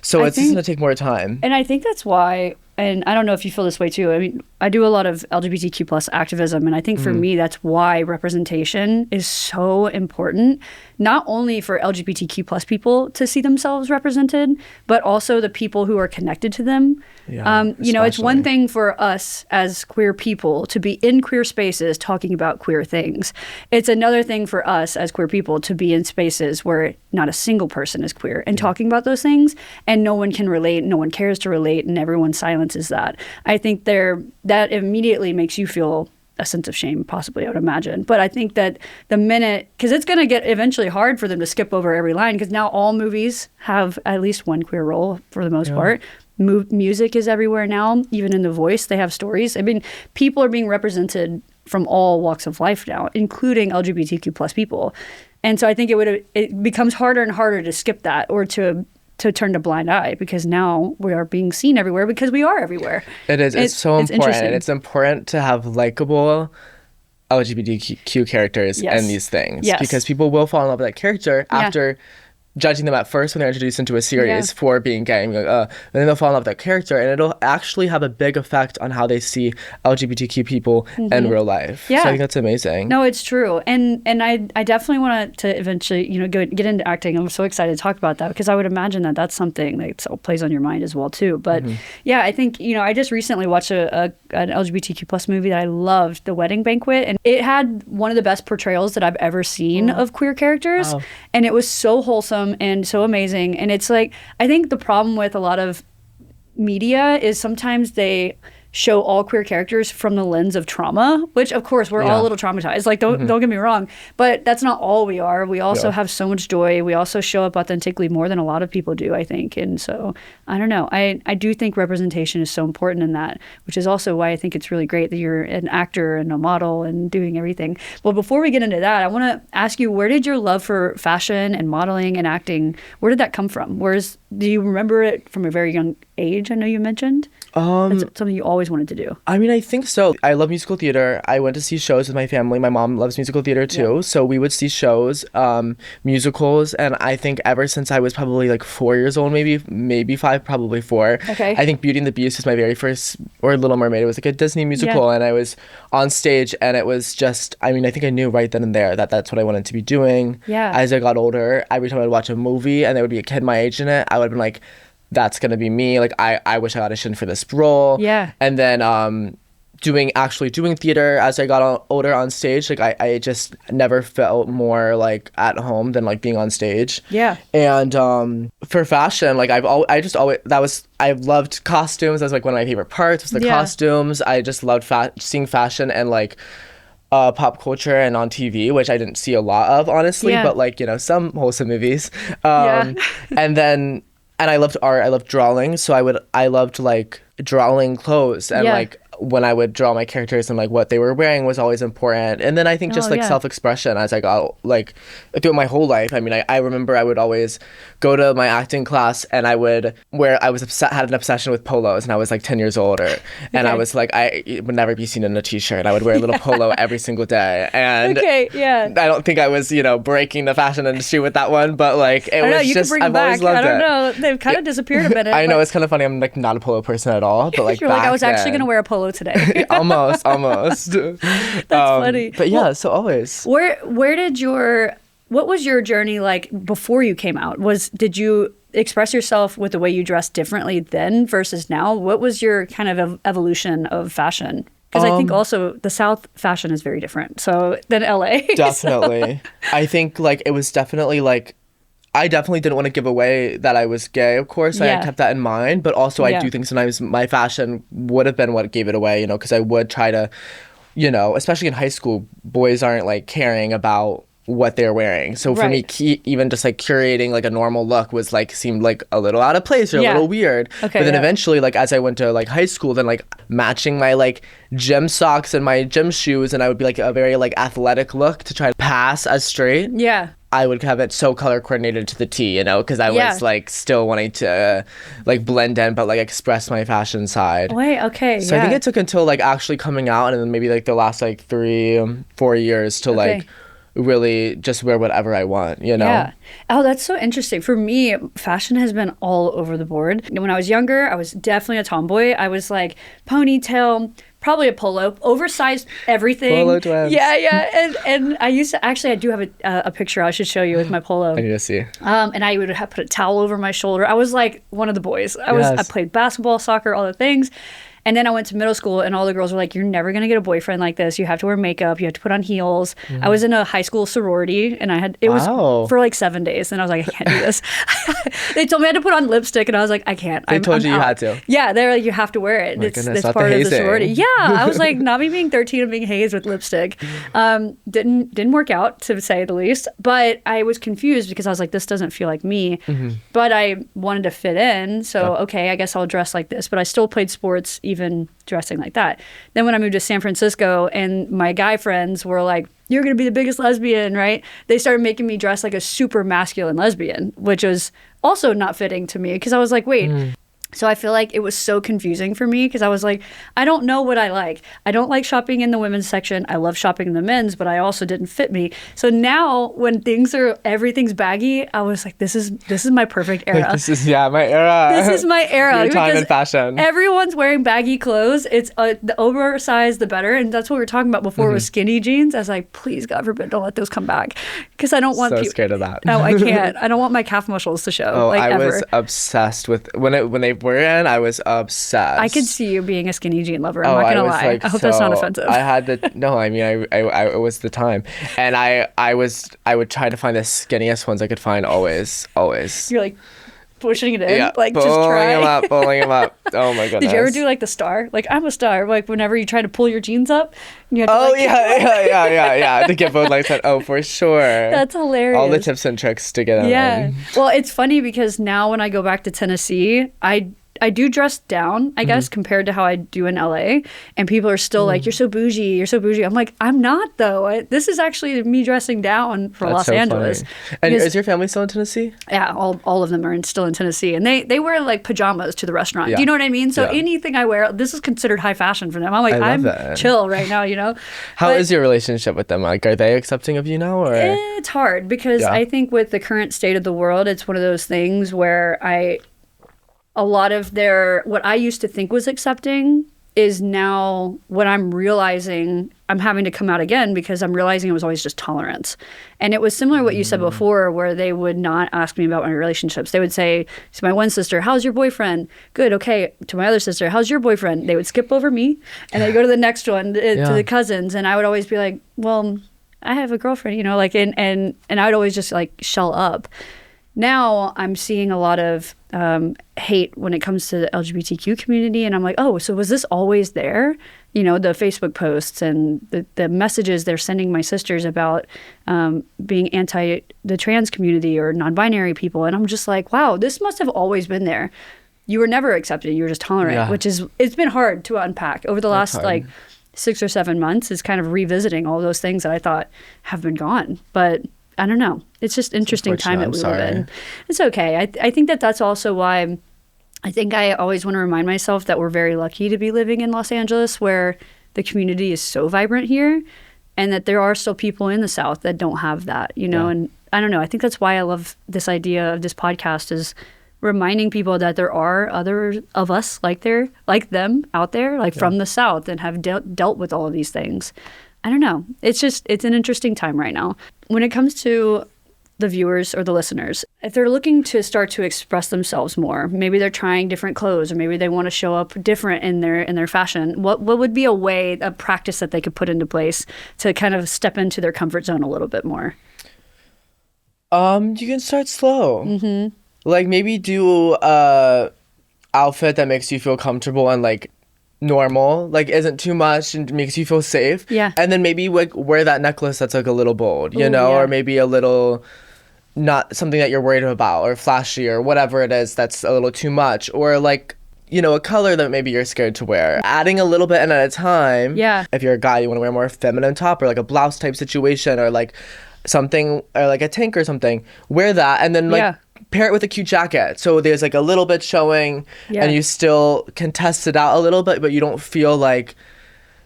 So it's just gonna take more time. And I think that's why, and I don't know if you feel this way too, I mean, I do a lot of LGBTQ plus activism, and I think for me, that's why representation is so important, not only for LGBTQ plus people to see themselves represented, but also the people who are connected to them. It's one thing for us as queer people to be in queer spaces talking about queer things. It's another thing for us as queer people to be in spaces where not a single person is queer and talking about those things, and no one can relate, no one cares to relate, and everyone silences that. I think that immediately makes you feel a sense of shame, possibly, I would imagine. But I think that the minute, because it's going to get eventually hard for them to skip over every line, because now all movies have at least one queer role for the most part. Music is everywhere now, even in The Voice, they have stories. I mean, people are being represented from all walks of life now, including LGBTQ plus people. And so I think it becomes harder and harder to skip that, or to turn a blind eye, because now we are being seen everywhere because we are everywhere. It is. It's so important. It's important to have likable LGBTQ characters in these things, because people will fall in love with that character after judging them at first when they're introduced into a series for being gay. And then they'll fall in love with that character, and it'll actually have a big effect on how they see LGBTQ people in real life. So I think that's amazing. No, it's true. And I definitely want to eventually, get into acting. I'm so excited to talk about that, because I would imagine that that's something that plays on your mind as well too. But I think, I just recently watched an LGBTQ plus movie that I loved, The Wedding Banquet, and it had one of the best portrayals that I've ever seen of queer characters. And it was so wholesome and so amazing. And it's like, I think the problem with a lot of media is sometimes they show all queer characters from the lens of trauma, which of course we're all a little traumatized. Like, don't get me wrong, but that's not all we are. We also have so much joy. We also show up authentically more than a lot of people do, I think. And so, I don't know. I do think representation is so important in that, which is also why I think it's really great that you're an actor and a model and doing everything. Well, before we get into that, I want to ask you, where did your love for fashion and modeling and acting, where did that come from? Do you remember it from a very young age? I know you mentioned. That's something you always wanted to do. I mean, I think so. I love musical theater. I went to see shows with my family. My mom loves musical theater too. So we would see shows, musicals. And I think ever since I was probably like 4 years old, maybe 5, probably 4. Okay. I think Beauty and the Beast was my very first, or Little Mermaid. It was like a Disney musical. And I was on stage, and it was just, I mean, I think I knew right then and there that that's what I wanted to be doing. As I got older, every time I'd watch a movie and there would be a kid my age in it, I would have been like, that's gonna be me. Like, I wish I auditioned for this role. And then doing theater as I got older on stage, like I just never felt more like at home than like being on stage. And for fashion, like I loved costumes. That was like one of my favorite parts, was the costumes. I just loved seeing fashion, and like pop culture and on TV, which I didn't see a lot of, honestly, but like, you know, some wholesome movies. And then, and I loved art, I loved drawing. So I loved like drawing clothes and like when I would draw my characters and like what they were wearing was always important. And then I think just self-expression as I got like throughout my whole life. I mean, I remember I would always go to my acting class and I would had an obsession with polos and I was like 10 years old and I was like, I would never be seen in a t-shirt. I would wear a little polo every single day. And I don't think I was, you know, breaking the fashion industry with that one, but like it was just, I've always loved it. I don't know. They've kind of disappeared a minute. I know, it's kind of funny. I'm like not a polo person at all, but like you're like, I was actually going to wear a polo today. almost. That's funny. But yeah, so always. Where did what was your journey like before you came out? Did you express yourself with the way you dressed differently then versus now? What was your kind of evolution of fashion? Because I think also the South fashion is very different than LA. Definitely. So. I think like it was definitely like, I definitely didn't want to give away that I was gay, of course. I kept that in mind. But also I do think sometimes my fashion would have been what gave it away, you know, because I would try to, you know, especially in high school, boys aren't like caring about what they're wearing. So for me, even just like curating like a normal look was like seemed like a little out of place or a little weird. Okay, but then eventually, like as I went to like high school, then like matching my like gym socks and my gym shoes, and I would be like a very like athletic look to try to pass as straight. Yeah. I would have it so color coordinated to the T, you know, because I was like still wanting to like blend in, but like express my fashion side. Wait, okay. So I think it took until like actually coming out and then maybe like the last like 3-4 years to like really just wear whatever I want, you know? Yeah. Oh, that's so interesting. For me, fashion has been all over the board. When I was younger, I was definitely a tomboy. I was like ponytail, probably a polo, oversized everything. Polo twins. Yeah. And I used to, actually, I do have a picture I should show you with my polo. I need to see. And I would have put a towel over my shoulder. I was like one of the boys. I played basketball, soccer, all the things. And then I went to middle school and all the girls were like, you're never going to get a boyfriend like this. You have to wear makeup. You have to put on heels. I was in a high school sorority and it was for like 7 days. And I was like, I can't do this. They told me I had to put on lipstick and I was like, I can't. They told you you had to? Yeah, they're like, you have to wear it. It's part of the sorority. Yeah, I was like, not me being 13 and being hazed with lipstick. Didn't work out, to say the least. But I was confused because I was like, this doesn't feel like me. But I wanted to fit in. So, okay, I guess I'll dress like this. But I still played sports even dressing like that. Then when I moved to San Francisco and my guy friends were like, you're going to be the biggest lesbian, right? They started making me dress like a super masculine lesbian, which was also not fitting to me because I was like, wait. So I feel like it was so confusing for me because I was like, I don't know what I like. I don't like shopping in the women's section. I love shopping in the men's, but I also didn't fit me. So now when everything's baggy, I was like, this is my perfect era. Like, this is my era. This is my era. Your time in fashion. Everyone's wearing baggy clothes. It's the oversized, the better. And that's what we were talking about before with skinny jeans. I was like, please, God forbid, don't let those come back. Because I don't want so scared of that. No, I can't. I don't want my calf muscles to show. Oh, I was obsessed with when they were in. I was obsessed. I could see you being a skinny jean lover. I'm not gonna lie. Like, I hope that's not offensive. I had to. No, I mean, I it was the time, and I would try to find the skinniest ones I could find. Always. You're like pushing it in, like just try. Pulling them up. Oh my goodness. Did you ever do like the star? Like I'm a star. Like whenever you try to pull your jeans up, you have to yeah. To get both legs set. Oh, for sure. That's hilarious. All the tips and tricks to get them. Yeah. Well, it's funny because now when I go back to Tennessee, I do dress down, I guess, compared to how I do in LA. And people are still like, you're so bougie. You're so bougie. I'm like, I'm not, though. This is actually me dressing down for Los Angeles. Funny. And is your family still in Tennessee? Yeah, all of them are still in Tennessee. And they wear like pajamas to the restaurant. Yeah. Do you know what I mean? So anything I wear, this is considered high fashion for them. I'm like, I'm chill right now, you know? How is your relationship with them? Like, are they accepting of you now? Or? It's hard because I think with the current state of the world, it's one of those things where a lot of what I used to think was accepting is now what I'm realizing I'm having to come out again because I'm realizing it was always just tolerance. And it was similar to what you said before where they would not ask me about my relationships. They would say to my one sister, how's your boyfriend? Good, okay. To my other sister, how's your boyfriend? They would skip over me and they'd go to the next one, to the cousins. And I would always be like, well, I have a girlfriend, you know, like, and I would always just like shell up. now I'm seeing a lot of hate when it comes to the LGBTQ community. And I'm like, oh, so was this always there? You know, the Facebook posts and the messages they're sending my sisters about being anti the trans community or non-binary people. And I'm just like, wow, this must have always been there. You were never accepted. You were just tolerant, which is, it's been hard to unpack over the last like 6 or 7 months. Is kind of revisiting all those things that I thought have been gone. But I don't know. It's just interesting time that we live in. It's okay. I think that's also why I think I always want to remind myself that we're very lucky to be living in Los Angeles, where the community is so vibrant here, and that there are still people in the South that don't have that, you know. And I don't know. I think that's why I love this idea of this podcast, is reminding people that there are other of us like them out there, like from the South, and have dealt with all of these things. I don't know. It's an interesting time right now. When it comes to the viewers or the listeners, if they're looking to start to express themselves more, maybe they're trying different clothes, or maybe they want to show up different in their fashion, what would be a practice that they could put into place to kind of step into their comfort zone a little bit more? You can start slow. Mm-hmm. Like maybe do a outfit that makes you feel comfortable and like normal, like isn't too much and makes you feel safe. Yeah. And then maybe like wear that necklace that's like a little bold, you know, or maybe a little not something that you're worried about, or flashy, or whatever it is that's a little too much, or like, you know, a color that maybe you're scared to wear. Adding a little bit in at a time. Yeah. If you're a guy, you want to wear more feminine top, or like a blouse type situation, or like something, or like a tank or something. Wear that, and then like pair it with a cute jacket, so there's like a little bit showing, and you still can test it out a little bit, but you don't feel like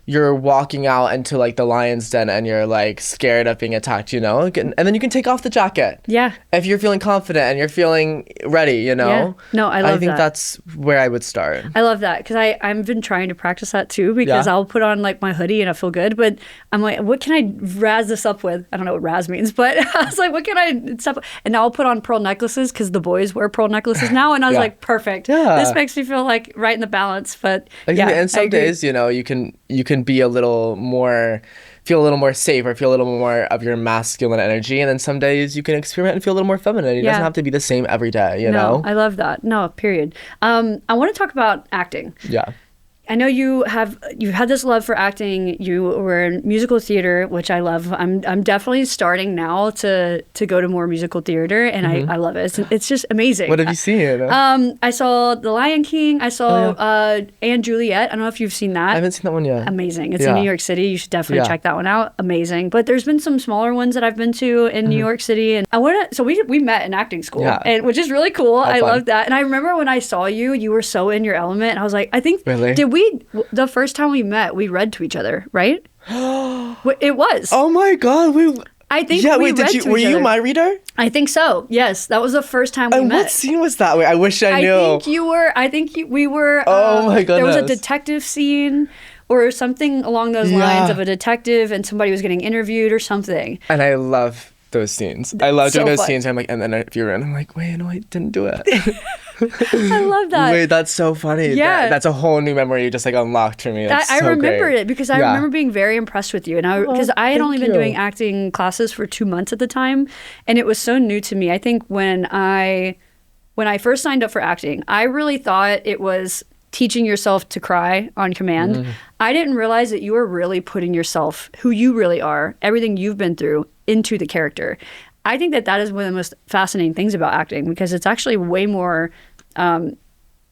you're walking out into like the lion's den and you're like scared of being attacked, you know? And then you can take off the jacket. Yeah. If you're feeling confident and you're feeling ready, you know? Yeah. No, I think that's where I would start. I love that, because I've been trying to practice that too, because I'll put on like my hoodie and I feel good, but I'm like, what can I razz this up with? I don't know what razz means, but I was like, what can I stuff? And now I'll put on pearl necklaces, because the boys wear pearl necklaces now, and I was like, perfect. Yeah. This makes me feel like right in the balance, but and some days, you know, you can be a little more, feel a little more safe, or feel a little more of your masculine energy, and then some days you can experiment and feel a little more feminine. It doesn't have to be the same every day, you know? I love that. No, period. I want to talk about acting. Yeah. I know you've had this love for acting. You were in musical theater, which I love. I'm definitely starting now to go to more musical theater, and I love it. It's just amazing. What have you seen? I saw The Lion King. I saw Anne Juliet. I don't know if you've seen that. I haven't seen that one yet. Amazing. It's in New York City. You should definitely check that one out. Amazing. But there's been some smaller ones that I've been to in New York City, and so we met in acting school, which is really cool. I love that. And I remember when I saw you were so in your element, and I was like, I think the first time we met, we read to each other, right? It was. Oh my God. I think we read to each other. Were you my reader? I think so. Yes. That was the first time we met. What scene was that? I wish I knew. We were. Oh my goodness. There was a detective scene, or something along those lines, of a detective and somebody was getting interviewed or something. And I love those scenes. I love doing those scenes. I'm like, and then if you're in, I'm like, wait, no, I didn't do it. I love that. Wait, that's so funny. Yeah. That's a whole new memory you just like unlocked for me. I remembered it, because I remember being very impressed with you. And because I had only been doing acting classes for 2 months at the time, and it was so new to me. I think when I first signed up for acting, I really thought it was teaching yourself to cry on command. I didn't realize that you were really putting yourself, who you really are, everything you've been through, into the character. I think that is one of the most fascinating things about acting, because it's actually way more, I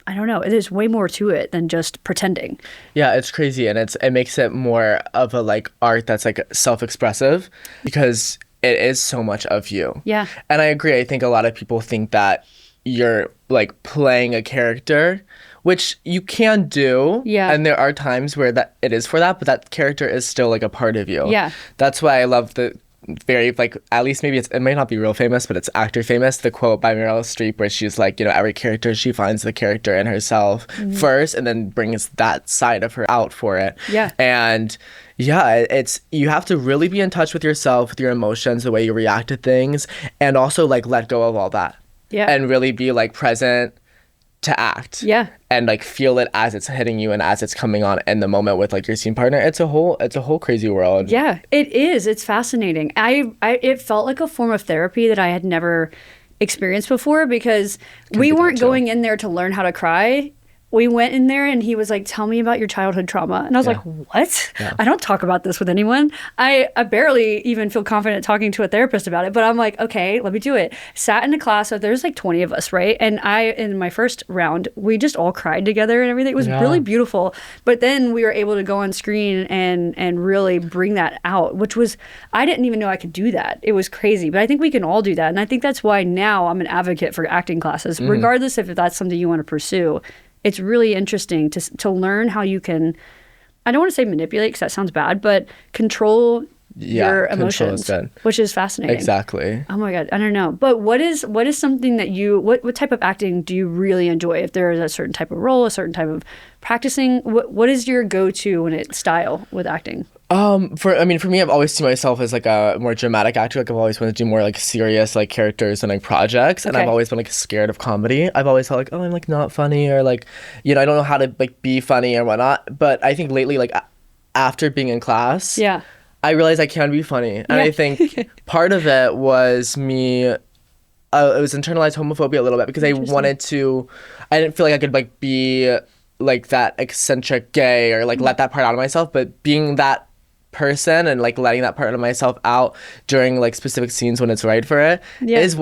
don't know, it is way more to it than just pretending. Yeah, it's crazy, and it makes it more of a like art that's like self-expressive, because it is so much of you. Yeah. And I agree. I think a lot of people think that you're like playing a character, which you can do. Yeah. And there are times where that it is for that, but that character is still like a part of you. Yeah. That's why I love the very, like, at least maybe it might not be real famous, but it's actor famous, the quote by Meryl Streep where she's like, you know, every character, she finds the character in herself first, and then brings that side of her out for it. Yeah. And yeah, it's, you have to really be in touch with yourself, with your emotions, the way you react to things, and also like let go of all that. Yeah. And really be like present to act. Yeah. And like feel it as it's hitting you and as it's coming on in the moment with like your scene partner. It's a whole crazy world. Yeah, it is. It's fascinating. It felt like a form of therapy that I had never experienced before, because we weren't going in there to learn how to cry. We went in there and he was like, tell me about your childhood trauma. And I was like, what? I don't talk about this with anyone. I barely even feel confident talking to a therapist about it. But I'm like, okay, let me do it. Sat in a class of, there's like 20 of us, right? And in my first round, we just all cried together and everything. It was really beautiful. But then we were able to go on screen and really bring that out, which was, I didn't even know I could do that. It was crazy. But I think we can all do that. And I think that's why now I'm an advocate for acting classes, regardless if that's something you want to pursue. It's really interesting to learn how you can, I don't want to say manipulate because that sounds bad, but control your emotions, which is fascinating. Exactly. Oh my God, I don't know. But what is something that what type of acting do you really enjoy? If there is a certain type of role, a certain type of practicing, what is your go-to style with acting? For me, I've always seen myself as like a more dramatic actor. Like I've always wanted to do more like serious like characters and like projects, and I've always been like scared of comedy. I've always felt like, oh, I'm like not funny, or like, I don't know how to like be funny or whatnot. But I think lately, like after being in class, I realized I can be funny, and I think part of it was me. It was internalized homophobia a little bit because I didn't feel like I could like be like that eccentric gay or like let that part out of myself, but being that person and like letting that part of myself out during like specific scenes when it's right for it is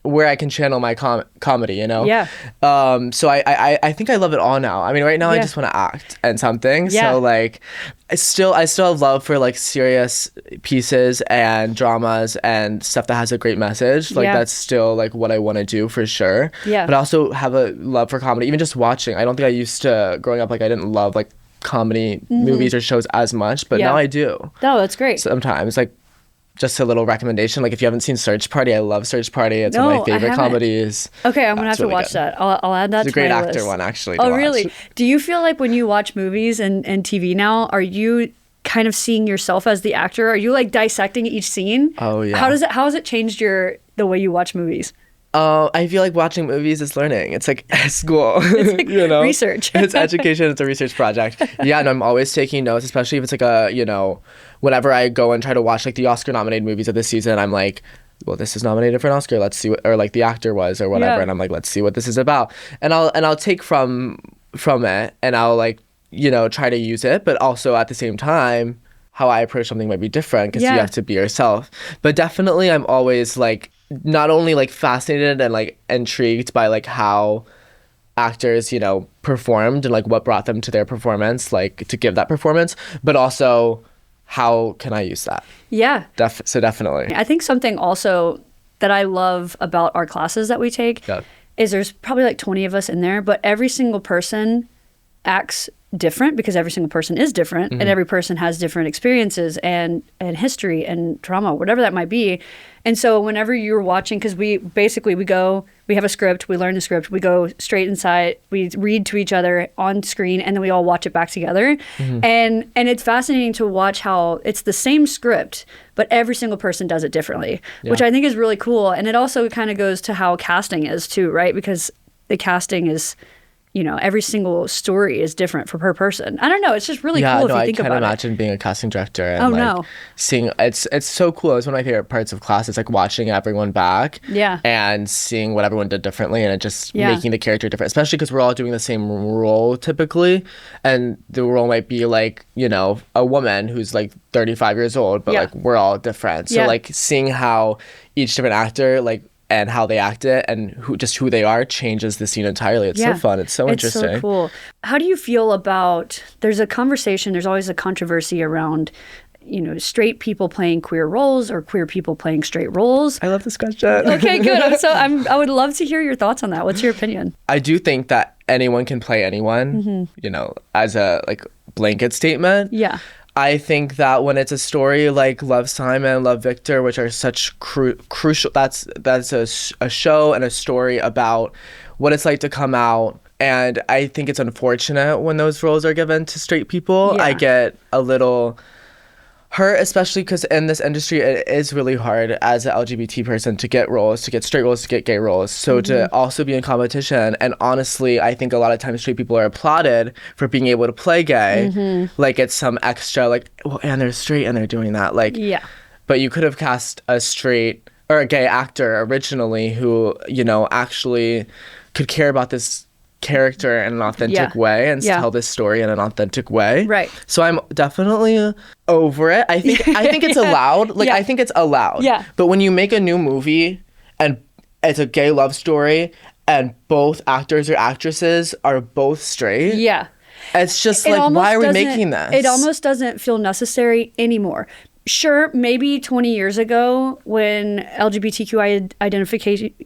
where I can channel my comedy, so I think I love it all now. I mean, right now I just want to act and something. So like I still have love for like serious pieces and dramas and stuff that has a great message. Like that's still like what I want to do for sure. But I also have a love for comedy, even just watching. I don't think I used to growing up, like I didn't love like comedy movies or shows as much, but now I do. Oh, that's great. Sometimes, like, just a little recommendation, like if you haven't seen Search Party, I love Search Party. It's one of my favorite comedies. Okay, I'm gonna have to watch that. I'll add that to my list. It's a great actor one, actually. Oh, really? Do you feel like when you watch movies and TV now, are you kind of seeing yourself as the actor? Are you like dissecting each scene? Oh yeah. How has it changed the way you watch movies? I feel like watching movies is learning. It's like school. It's like research. It's education. It's a research project. Yeah, and I'm always taking notes, especially if it's like whenever I go and try to watch like the Oscar-nominated movies of this season, I'm like, well, this is nominated for an Oscar. Let's see what, or like the actor was or whatever, and I'm like, let's see what this is about. And I'll take from it, and I'll like try to use it, but also at the same time, how I approach something might be different because you have to be yourself. But definitely, I'm always like, not only like fascinated and like intrigued by like how actors performed and like what brought them to their performance, like to give that performance, but also how can I use that? So definitely, I think something also that I love about our classes that we take is there's probably like 20 of us in there, but every single person acts different because every single person is different, and every person has different experiences and history and trauma, whatever that might be. And so whenever you're watching, because we have a script, we learn the script, we go straight inside, we read to each other on screen, and then we all watch it back together. And it's fascinating to watch how it's the same script, but every single person does it differently, which I think is really cool. And it also kind of goes to how casting is too, right? Because the casting is, every single story is different for per person. I don't know. It's just really cool if you think about it. I can't imagine being a casting director and seeing. It's so cool. It's one of my favorite parts of class. It's like watching everyone back. And seeing what everyone did differently, and it just making the character different. Especially because we're all doing the same role typically, and the role might be like a woman who's like 35 years old, but like we're all different. So like seeing how each different actor like, and how they act it and who they are changes the scene entirely. It's so fun. It's so interesting. It's so cool. How do you feel about, there's always a controversy around, straight people playing queer roles or queer people playing straight roles? I love this question. Okay, good. I would love to hear your thoughts on that. What's your opinion? I do think that anyone can play anyone, as a like blanket statement. I think that when it's a story like Love Simon, Love Victor, which are such crucial, that's a show and a story about what it's like to come out. And I think it's unfortunate when those roles are given to straight people. I get a little hurt, especially because in this industry, it is really hard as an LGBT person to get roles, to get straight roles, to get gay roles. So to also be in competition, and honestly, I think a lot of times straight people are applauded for being able to play gay. Like it's some extra, like, well, and they're straight and they're doing that. Like, but you could have cast a straight or a gay actor originally who, you know, actually could care about this character in an authentic way and tell this story in an authentic way. Right. So I'm definitely over it. I think it's allowed. Like, I think it's allowed. Yeah. But when you make a new movie and it's a gay love story and both actors or actresses are both straight. Yeah. It's just like, why are we making this? It almost doesn't feel necessary anymore. Sure, maybe 20 years ago when LGBTQ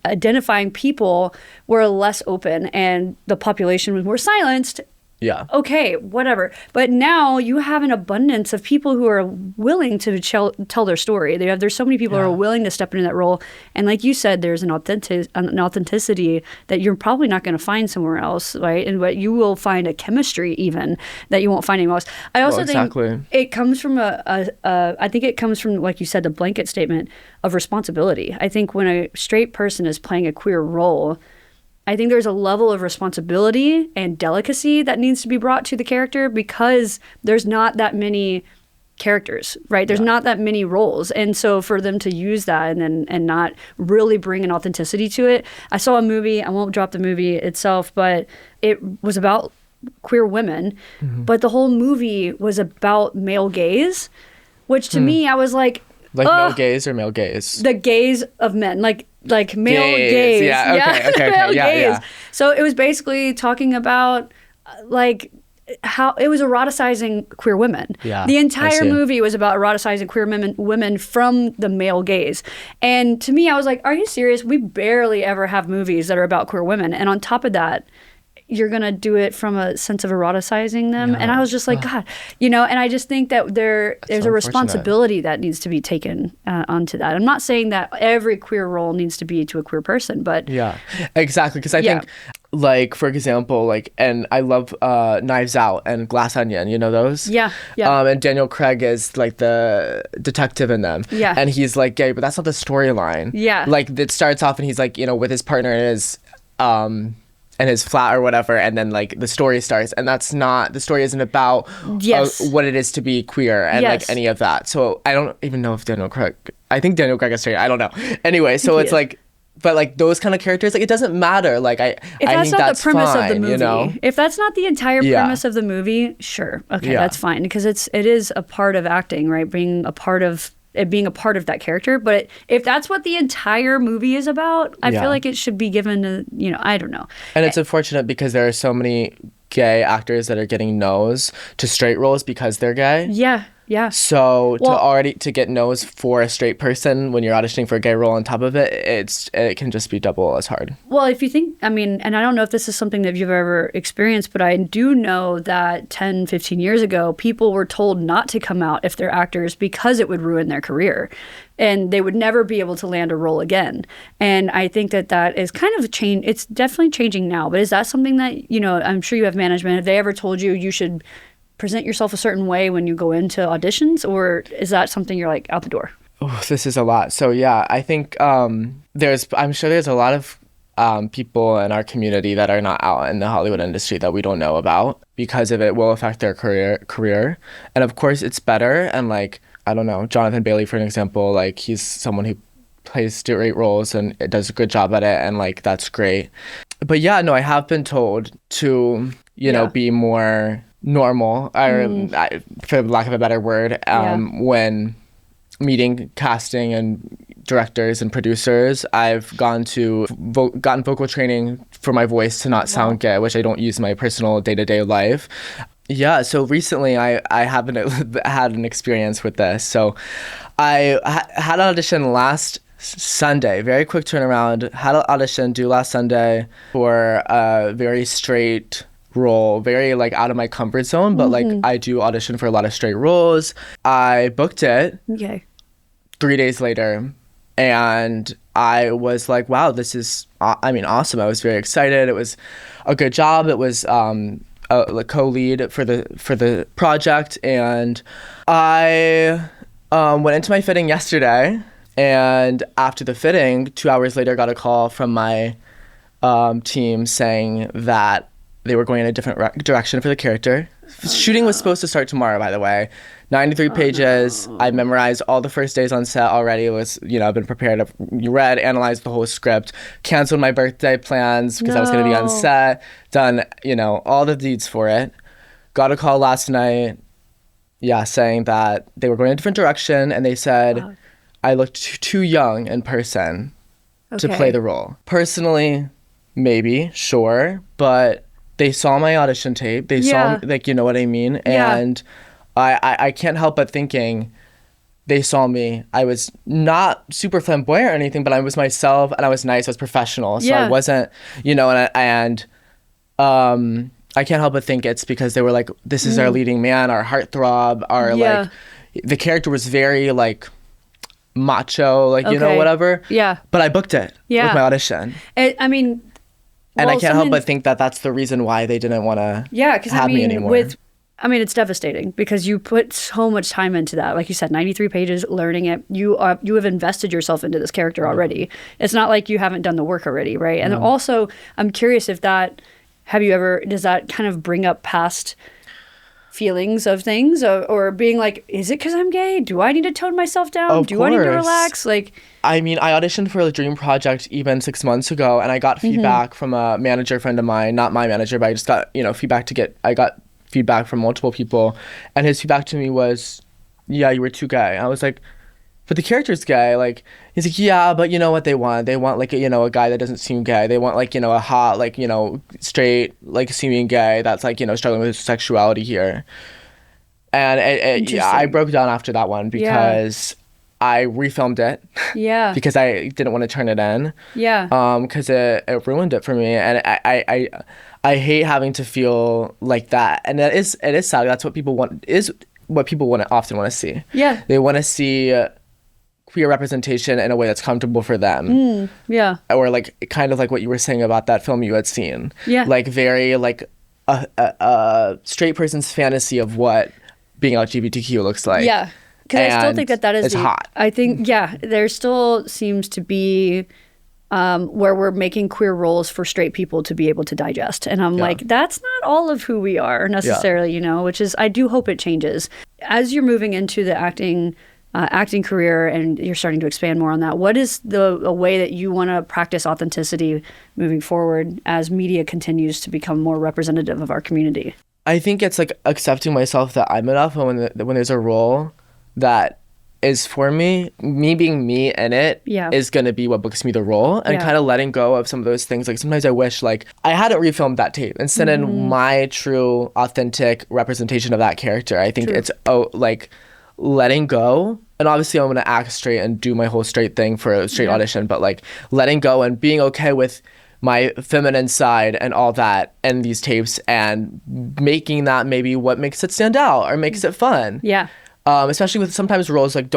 identifying people were less open and the population was more silenced. Yeah. Okay, whatever. But now you have an abundance of people who are willing to tell their story. There's so many people who are willing to step into that role. And like you said, there's an authenticity that you're probably not going to find somewhere else, right? And but you will find a chemistry even that you won't find anywhere else. I also think it comes from I think it comes from, like you said, the blanket statement of responsibility. I think when a straight person is playing a queer role, I think there's a level of responsibility and delicacy that needs to be brought to the character because there's not that many characters, right? There's not that many roles. And so for them to use that and not really bring an authenticity to it. I saw a movie, I won't drop the movie itself, but it was about queer women, but the whole movie was about male gaze, which to me, I was like male gaze or male gaze? The gaze of men, like male gaze. Yeah, okay. Male gaze. Yeah. So it was basically talking about like how it was eroticizing queer women. Yeah, the entire movie was about eroticizing queer women from the male gaze. And to me, I was like, are you serious? We barely ever have movies that are about queer women. And on top of that, you're going to do it from a sense of eroticizing them. Yeah. And I was just like, God, you know, and I just think that there's a responsibility that needs to be taken onto that. I'm not saying that every queer role needs to be to a queer person, but... Yeah, exactly. Because I think, like, for example, like, and I love Knives Out and Glass Onion, you know those? Yeah. And Daniel Craig is, like, the detective in them. Yeah. And he's, like, gay, but that's not the storyline. Yeah. Like, it starts off and he's, like, you know, with his partner in his flat or whatever, and then like the story starts, and that's not, the story isn't about what it is to be queer and like any of that. So I don't even know if I think Daniel Craig is straight, I don't know. Anyway, so it's like, but like those kind of characters, like it doesn't matter. Like I think that's the premise of the movie, you know? If that's not the entire premise of the movie, sure, okay, that's fine, because it is a part of acting, right? Being a part of that character. But if that's what the entire movie is about, I feel like it should be given to, you know, I don't know. And it's unfortunate because there are so many gay actors that are getting no's to straight roles because they're gay. Yeah. So to get no's for a straight person when you're auditioning for a gay role on top of it, it can just be double as hard. Well, if you think, I mean, and I don't know if this is something that you've ever experienced, but I do know that 10, 15 years ago, people were told not to come out if they're actors because it would ruin their career and they would never be able to land a role again. And I think that is kind of changed. It's definitely changing now, but is that something that, you know, I'm sure you have management, have they ever told you should present yourself a certain way when you go into auditions, or is that something you're like out the door? Oh, this is a lot. So yeah, I think I'm sure there's a lot of people in our community that are not out in the Hollywood industry that we don't know about because of it will affect their career. And of course it's better. And like, I don't know, Jonathan Bailey, for an example, like he's someone who plays straight roles and it does a good job at it. And like, that's great. But yeah, no, I have been told to, you know, be more normal, or for lack of a better word, when meeting casting and directors and producers. I've gotten vocal training for my voice to not sound gay, which I don't use in my personal day-to-day life. Yeah, so recently I haven't had an experience with this. So I had an audition last Sunday, very quick turnaround, had an audition due last Sunday for a very straight role, very like out of my comfort zone, but like I do audition for a lot of straight roles. I booked it 3 days later, and I was like, wow, this is awesome. I was very excited. It was a good job. It was a co-lead for the project, and I went into my fitting yesterday, and after the fitting 2 hours later got a call from my team saying that they were going in a different direction for the character, Shooting was supposed to start tomorrow, by the way. 93 pages. I memorized all the first days on set already. It was, I've been prepared. I've read, analyzed the whole script, canceled my birthday plans because I was going to be on set, done, all the deeds for it. Got a call last night, saying that they were going a different direction, and they said I looked too young in person to play the role. Personally, maybe, sure, but they saw my audition tape. They saw, you know what I mean? And I can't help but thinking they saw me. I was not super flamboyant or anything, but I was myself, and I was nice. I was professional. So I wasn't, I can't help but think it's because they were like, this is our leading man, our heartthrob, our like, the character was very like macho, like, whatever. Yeah. But I booked it with my audition. And I can't help but think that that's the reason why they didn't want to have me anymore. It's devastating because you put so much time into that. Like you said, 93 pages, learning it. You have invested yourself into this character already. It's not like you haven't done the work already, right? And also, I'm curious if does that kind of bring up past feelings of things or being like, is it because I'm gay? Do I need to tone myself down? Do I need to relax? Like, I auditioned for a dream project even 6 months ago, and I got feedback from a manager friend of mine, not my manager, but I just got, I got feedback from multiple people, and his feedback to me was, you were too gay. I was like, but the character's gay. Like, he's like, yeah, but you know what they want? They want like, a guy that doesn't seem gay. They want like, a hot, like, straight, like seeming gay that's like, struggling with sexuality here. And I broke down after that one because I refilmed it. Yeah. Because I didn't want to turn it in. Yeah. Because it ruined it for me. And I hate having to feel like that. And it is sad. That's what people want, often want to see. Yeah. They want to see queer representation in a way that's comfortable for them. Yeah. Or like kind of like what you were saying about that film you had seen. Yeah. Like very like a straight person's fantasy of what being LGBTQ looks like. Yeah. Because I still think that is hot. I think, there still seems to be where we're making queer roles for straight people to be able to digest. And I'm like, that's not all of who we are necessarily, which is, I do hope it changes. As you're moving into the acting career and you're starting to expand more on that, what is a way that you want to practice authenticity moving forward as media continues to become more representative of our community? I think it's like accepting myself that I'm enough, and when there's a role that is for me being me in it is going to be what books me the role, and kind of letting go of some of those things. Like sometimes I wish like I hadn't refilmed that tape and sent in my true authentic representation of that character. I think it's like letting go. And obviously I'm going to act straight and do my whole straight thing for a straight audition, but like letting go and being okay with my feminine side and all that in these tapes, and making that maybe what makes it stand out or makes it fun. Yeah. Especially with sometimes roles like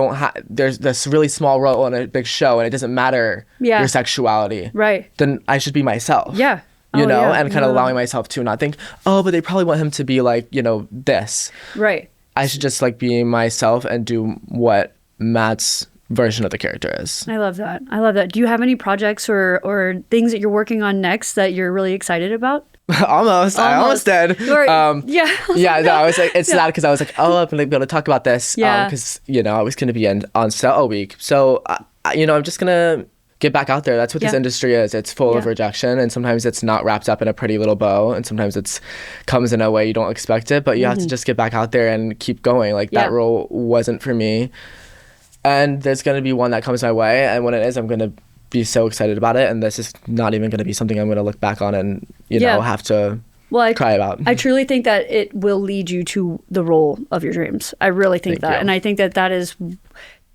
there's this really small role in a big show and it doesn't matter your sexuality. Right. Then I should be myself. Yeah. And kind of allowing myself to not think, but they probably want him to be like, this. Right. I should just like be myself and do what Matt's version of the character is. I love that. Do you have any projects or things that you're working on next that you're really excited about? Almost. I almost did. No, I was like, it's sad because I was like, I'm going to be able to talk about this because, I was going to be on set all week. So, I'm just going to get back out there. That's what this industry is. It's full of rejection, and sometimes it's not wrapped up in a pretty little bow, and sometimes it's comes in a way you don't expect it, but you have to just get back out there and keep going. Like that role wasn't for me, and there's going to be one that comes my way, and when it is, I'm going to be so excited about it, and this is not even going to be something I'm going to look back on and have to cry about. I truly think that it will lead you to the role of your dreams. I really think that. And I think that is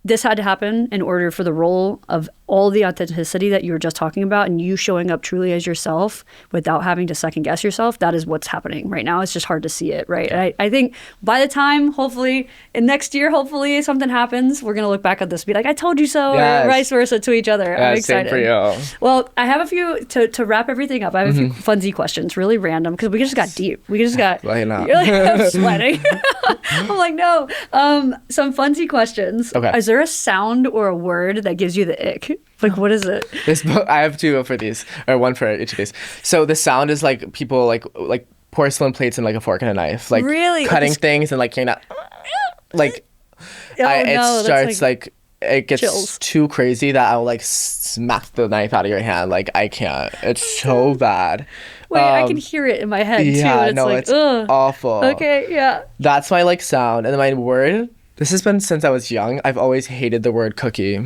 this had to happen in order for the role of all the authenticity that you were just talking about, and you showing up truly as yourself without having to second guess yourself. That is what's happening right now. It's just hard to see it, right? And I think by the time, hopefully, in next year, hopefully something happens, we're going to look back at this and be like, I told you so, or vice versa to each other. I'm excited. Same for you. Well, I have a few, to wrap everything up, I have a few funsy questions, really random, because we just got deep. We just got, well, I'm sweating. I'm like, no. Some funsy questions. Okay. Is there a sound or a word that gives you the ick? Like, what is it? I have two for these, or one for each of these. So the sound is like people like porcelain plates and like a fork and a knife. Like really? cutting things and like you're not like it starts like it gets chills. Too crazy that I'll like smack the knife out of your hand. Like I can't. It's so bad. Wait, I can hear it in my head too. Yeah, and it's awful. Okay, yeah. That's my like sound. And then my word, this has been since I was young. I've always hated the word cookie.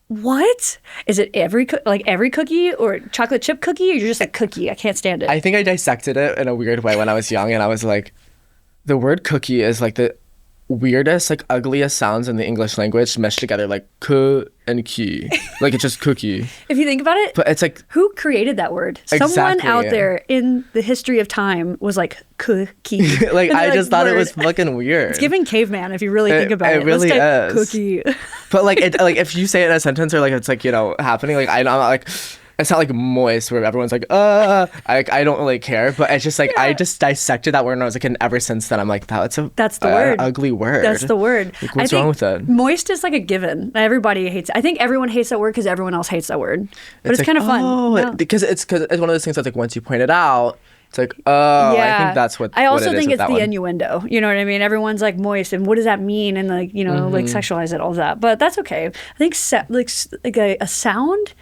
What? Is it every cookie or chocolate chip cookie, or you're just like cookie? I can't stand it. I think I dissected it in a weird way when I was young, and I was like, the word cookie is like the weirdest, like ugliest sounds in the English language meshed together, like k and ki. Like it's just cookie. If you think about it, but it's like, who created that word? Exactly. Someone out there in the history of time was like cookie. Like I just thought it was fucking weird. It's giving caveman if you really think about it. It really is. Cookie. But like it, like if you say it in a sentence or like it's like, you know, happening, like I'm not like, it's not like moist where everyone's like, I don't really care. But it's just like, I just dissected that word and I was like, and ever since then, I'm like, that's the word. Ugly word. That's the word. Like, what's wrong with it? Moist is like a given. Everybody hates it. I think everyone hates that word because everyone else hates that word. But it's like, kind of fun. No. Because it's one of those things that's like, once you point it out, it's like, I think that's what I also what it think is it's the one. Innuendo. You know what I mean? Everyone's like moist, and what does that mean? And like, you know, like sexualize it, all that. But that's okay. I think like a sound.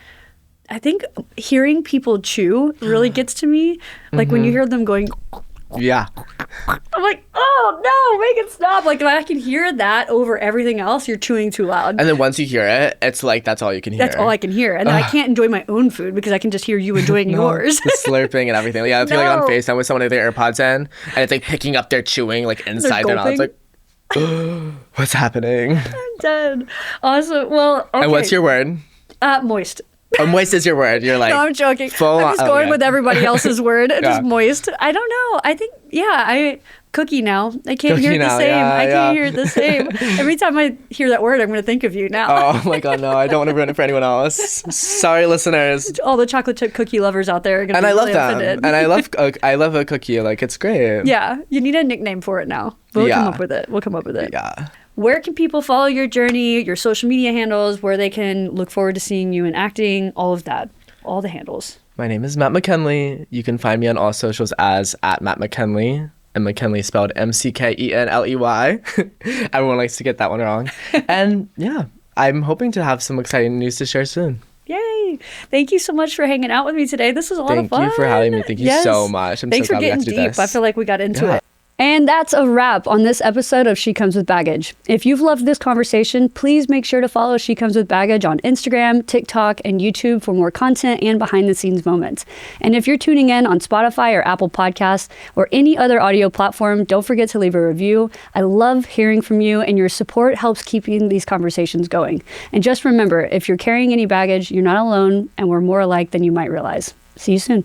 I think hearing people chew really gets to me. Like when you hear them going, yeah, I'm like, oh no, make it stop. Like if I can hear that over everything else, you're chewing too loud. And then once you hear it, it's like that's all you can hear. That's all I can hear. And then I can't enjoy my own food because I can just hear you enjoying yours. The slurping and everything. Yeah, if you're like on FaceTime with someone with their AirPods in, and it's like picking up their chewing like inside their mouth. It's like, what's happening? I'm dead. Awesome. Well, okay. And what's your word? Moist. Moist is your word. You're like, no, I'm joking. I'm just going with everybody else's word. Just moist. I don't know. I think, cookie now. I can't hear it the same. I can't hear it the same. Every time I hear that word, I'm going to think of you now. Oh my God, no. I don't want to ruin it for anyone else. Sorry, listeners. All the chocolate chip cookie lovers out there are going to be really offended. And I love a cookie. Like, it's great. Yeah. You need a nickname for it now. We'll come up with it. Yeah. Where can people follow your journey, your social media handles, where they can look forward to seeing you in acting, all of that, all the handles? My name is Matt McKenley. You can find me on all socials as @Matt McKenley, and McKenley spelled McKenley. Everyone likes to get that one wrong. And yeah, I'm hoping to have some exciting news to share soon. Yay. Thank you so much for hanging out with me today. This was a lot of fun. Thank you for having me. Thank you so much. Thanks for getting deep. I feel like we got into it. And that's a wrap on this episode of She Comes With Baggage. If you've loved this conversation, please make sure to follow She Comes With Baggage on Instagram, TikTok, and YouTube for more content and behind-the-scenes moments. And if you're tuning in on Spotify or Apple Podcasts or any other audio platform, don't forget to leave a review. I love hearing from you, and your support helps keeping these conversations going. And just remember, if you're carrying any baggage, you're not alone, and we're more alike than you might realize. See you soon.